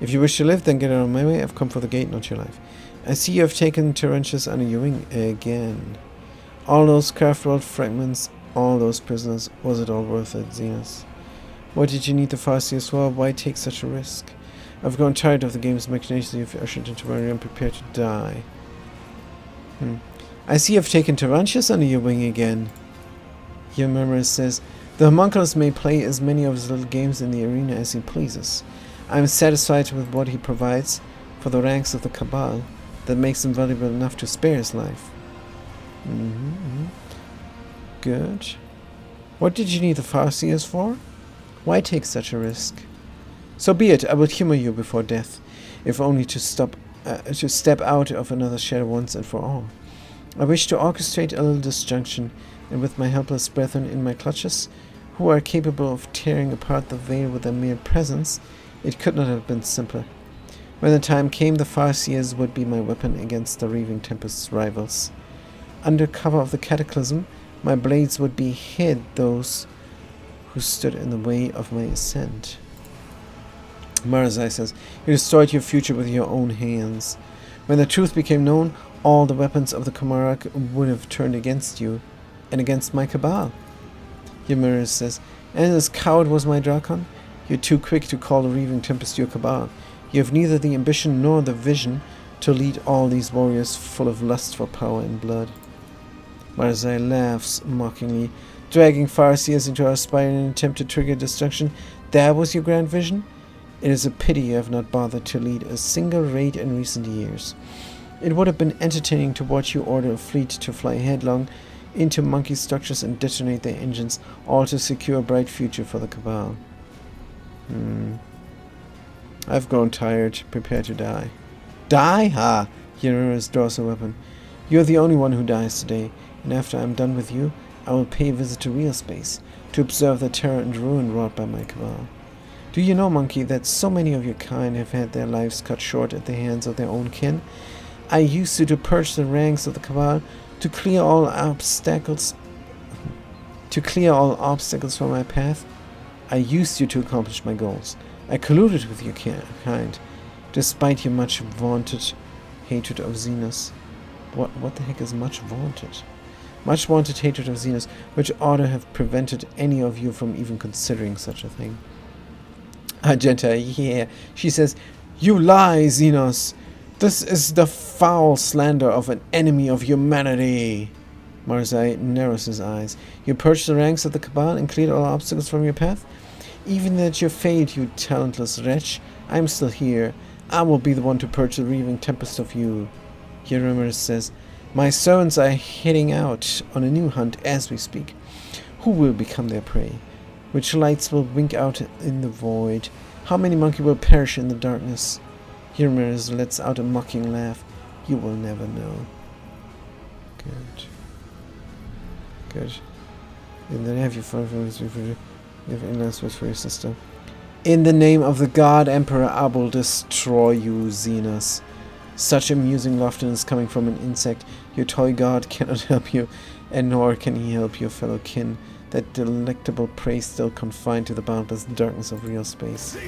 If you wish to live, then get out of my way. I've come for the gate, not your life. I see you have taken Terentius under your wing again. All those craft world fragments, all those prisoners, was it all worth it, Zenos? What did you need the Farseers for? Why take such a risk? I've grown tired of the game's machinations. You've ushered into where I am prepared to die. I see you've taken Terentius under your wing again. Eurymerus says, the homunculus may play as many of his little games in the arena as he pleases. I am satisfied with what he provides for the ranks of the Cabal. That makes him valuable enough to spare his life. Good. What did you need the Farseers for? Why take such a risk? So be it. I will humor you before death, if only to step out of another shadow once and for all. I wish to orchestrate a little disjunction, and with my helpless brethren in my clutches, who are capable of tearing apart the veil with their mere presence, it could not have been simpler. When the time came, the Farseers would be my weapon against the Reaving Tempest's rivals. Under cover of the cataclysm, my blades would behead those who stood in the way of my ascent. Marazai says, you destroyed your future with your own hands. When the truth became known, all the weapons of the Komarak would have turned against you, and against my Cabal. Ymir says, and as coward was my Drakon, you're too quick to call the Reaving Tempest your Cabal. You have neither the ambition nor the vision to lead all these warriors full of lust for power and blood. Marazai laughs mockingly, dragging Farseers into our spire in an attempt to trigger destruction. That was your grand vision? It is a pity you have not bothered to lead a single raid in recent years. It would have been entertaining to watch you order a fleet to fly headlong into monkey structures and detonate their engines, all to secure a bright future for the Cabal. I've grown tired. Prepare to die. Die? Ha! Ymir draws a weapon. You're the only one who dies today, and after I'm done with you, I will pay a visit to real space, to observe the terror and ruin wrought by my Cabal. Do you know, monkey, that so many of your kind have had their lives cut short at the hands of their own kin? I used to purge the ranks of the Cabal, to clear all obstacles from my path. I used you to accomplish my goals. I colluded with your kind, despite your much vaunted hatred of Xenos. What the heck is much vaunted? Much vaunted hatred of Xenos, which ought to have prevented any of you from even considering such a thing. Argenta, yeah, she says, you lie, Xenos! This is the foul slander of an enemy of humanity! Marazai narrows his eyes. You purged the ranks of the Cabal and cleared all obstacles from your path? Even at your fate, you talentless wretch, I am still here. I will be the one to purge the Reaving Tempest of you. Ymir says, my servants are heading out on a new hunt as we speak. Who will become their prey? Which lights will wink out in the void? How many monkey will perish in the darkness? Ymir lets out a mocking laugh. You will never know. Good. Good. And then have you for your sister. In the name of the God Emperor, I will destroy you, Xenos. Such amusing loftiness coming from an insect. Your toy god cannot help you, and nor can he help your fellow kin. That delectable prey still confined to the boundless darkness of real space.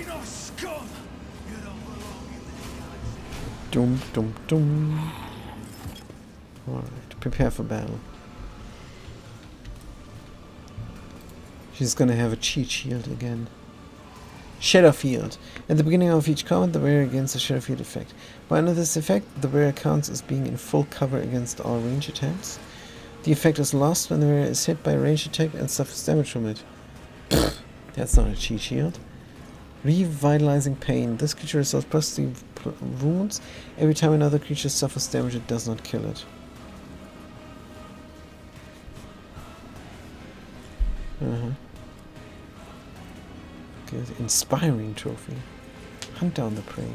Dum dum dum. Alright, prepare for battle. She's gonna have a cheat shield again. Shadow Field. At the beginning of each combat, the wearer gains a Shadow Field effect. By under this effect, the wearer counts as being in full cover against all range attacks. The effect is lost when the wearer is hit by a ranged attack and suffers damage from it. That's not a cheat shield. Revitalizing Pain. This creature restores +3 wounds. Every time another creature suffers damage, it does not kill it. Good. Inspiring Trophy. Hunt down the prey.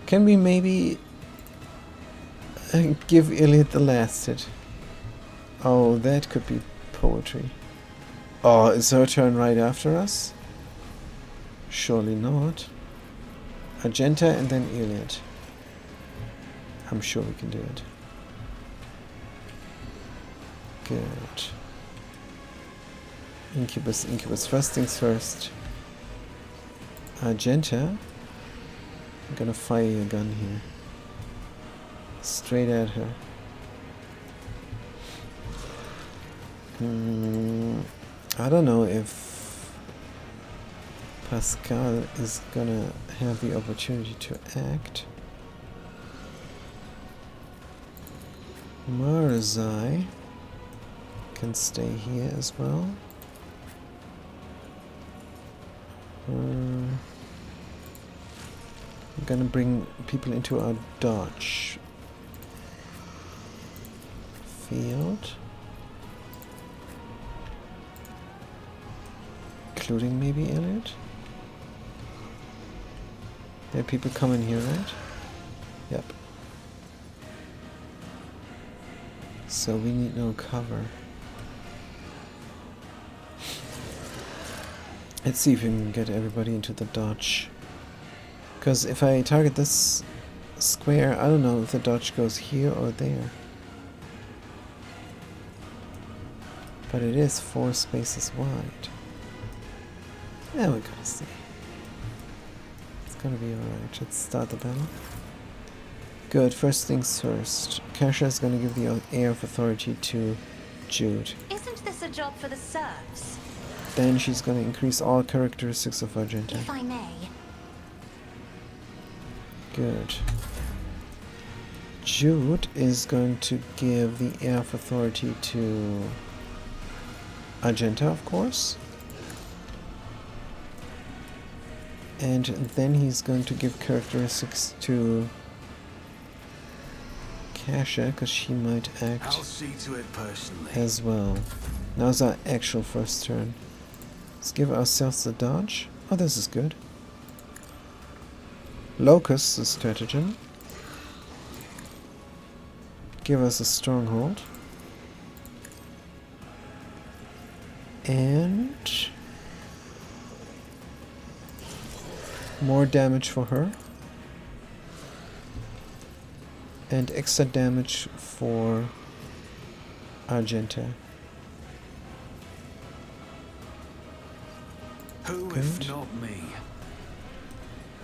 Can we maybe give Iliad the last hit? Oh, that could be poetry. Oh, is her turn right after us? Surely not. Argenta and then Iliad. I'm sure we can do it. Good. Incubus. First things first. Argenta. I'm gonna fire your gun here. Straight at her. I don't know if Pascal is gonna have the opportunity to act. Marazai can stay here as well. I'm gonna bring people into our dodge field, including maybe Iliad. There are people coming here, right? Yep. So we need no cover. Let's see if we can get everybody into the dodge. Because if I target this square, I don't know if the dodge goes here or there. But it is 4 spaces wide. Yeah, we're gonna see. It's gonna be alright. Let's start the battle. Good, first things first. Kasha is gonna give the air of authority to Jude. Isn't this a job for the serfs? Then she's gonna increase all characteristics of Argenta. If I may. Good. Jude is going to give the air of authority to Argenta, of course. And then he's going to give characteristics to Kasha, because she might act I'll see to it personally. as well. Now's our actual first turn. Let's give ourselves a dodge. Oh, this is good. Locust, the stratagem. Give us a stronghold. And more damage for her. And extra damage for Argenta. Who Good. if not me?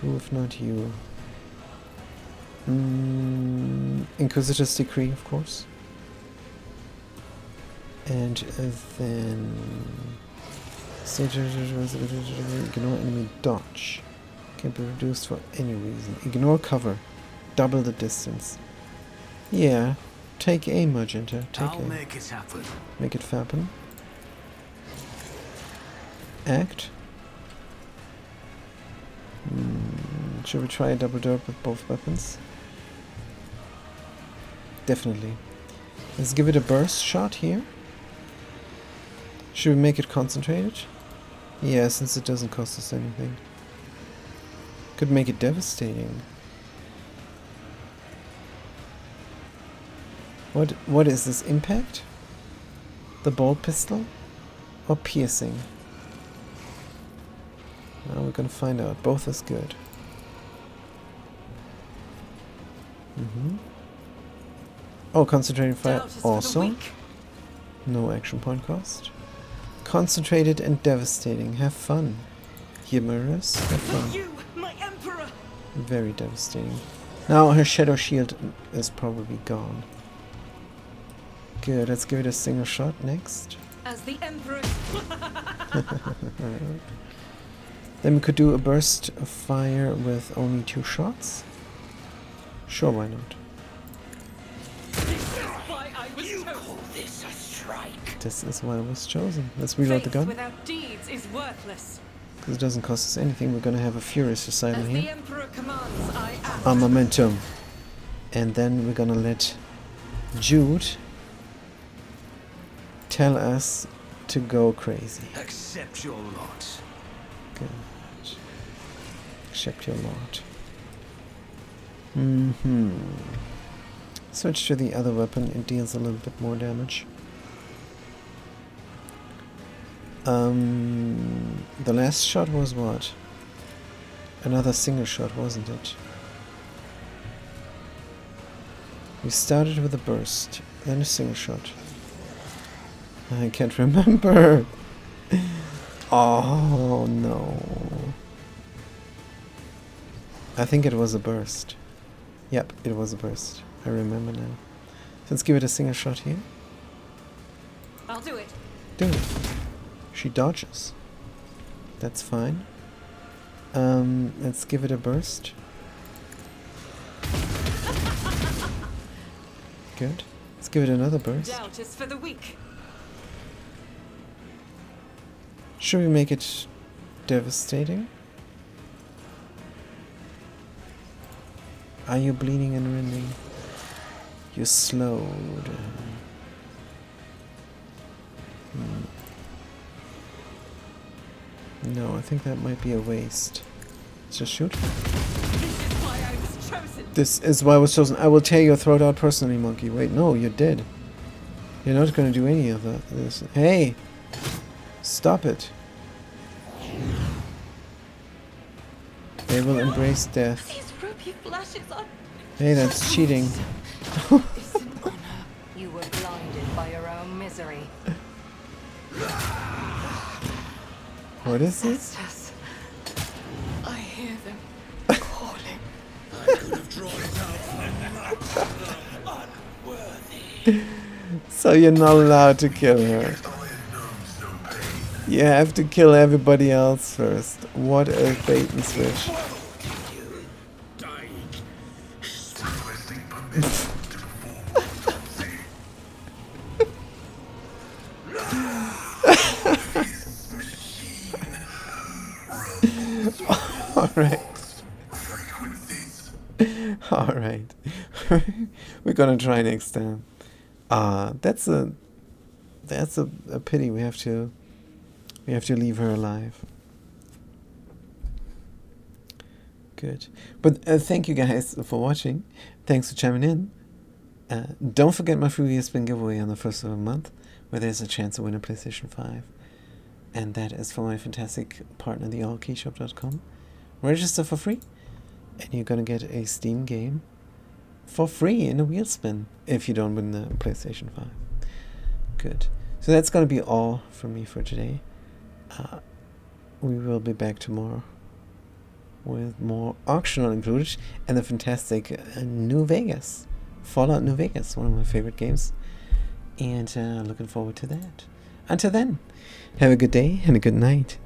Who if not you? Inquisitor's Decree, of course. And then... Ignore enemy dodge. Can be reduced for any reason. Ignore cover. Double the distance. Yeah. Take aim, Argenta. Take I'll aim. make it happen. Make it happen. Act. Should we try a double derp with both weapons? Definitely. Let's give it a burst shot here. Should we make it concentrated? Yeah, since it doesn't cost us anything. Could make it devastating. What is this? Impact? The bolt pistol? Or piercing? Now we're gonna find out. Both is good. Oh, concentrating fire Doubt is for the also. weak. No action point cost. Concentrated and devastating. Have fun. Chimeras. Have fun. You, my emperor. Very devastating. Now her shadow shield is probably gone. Good, let's give it a single shot next. As the emperor. Then we could do a burst of fire with only 2 shots. Sure, why not? This is why I was chosen. This a strike. This is why I was chosen. Let's reload the Faith gun. without deeds is worthless. Because it doesn't cost us anything. We're gonna have a furious recital As here. the emperor commands, I act. Momentum. And then we're gonna let Jude tell us to go crazy. Accept your lot. Good. Accept your lot. Switch to the other weapon. It deals a little bit more damage. The last shot was what? Another single shot, wasn't it? We started with a burst, then a single shot. I can't remember. Oh no. I think it was a burst. Yep, it was a burst. I remember now. Let's give it a single shot here. I'll do it. Do it. She dodges. That's fine. Let's give it a burst. Good. Let's give it another burst. Doubt is for the weak. Should we make it devastating? Are you bleeding and rending? You slowed. No, I think that might be a waste. Let's just shoot. This is why I was chosen. This is why I was chosen. I will tear your throat out personally, monkey. Wait, no, you're dead. You're not gonna do any of that. Hey! Stop it. They will embrace death. These ruby flashes are... Hey, that's cheating. You were blinded by your own misery. What is this? Yes. I hear them calling. So you're not allowed to kill her. You have to kill everybody else first. What a bait and switch. Requesting permission to perform autopsy. Alright. Frequencies. Alright. We're gonna try next time. That's a pity. We have to leave her alive. Good. But thank you guys for watching. Thanks for chiming in. Don't forget my free spin giveaway on the first of the month, where there's a chance to win a PlayStation 5. And that is for my fantastic partner, theallkeyshop.com. Register for free, and you're gonna get a Steam game for free in a wheel spin if you don't win the PlayStation 5. Good. So that's gonna be all from me for today. We will be back tomorrow with more Auctional included and the fantastic New Vegas. Fallout New Vegas, one of my favorite games. And looking forward to that. Until then, have a good day and a good night.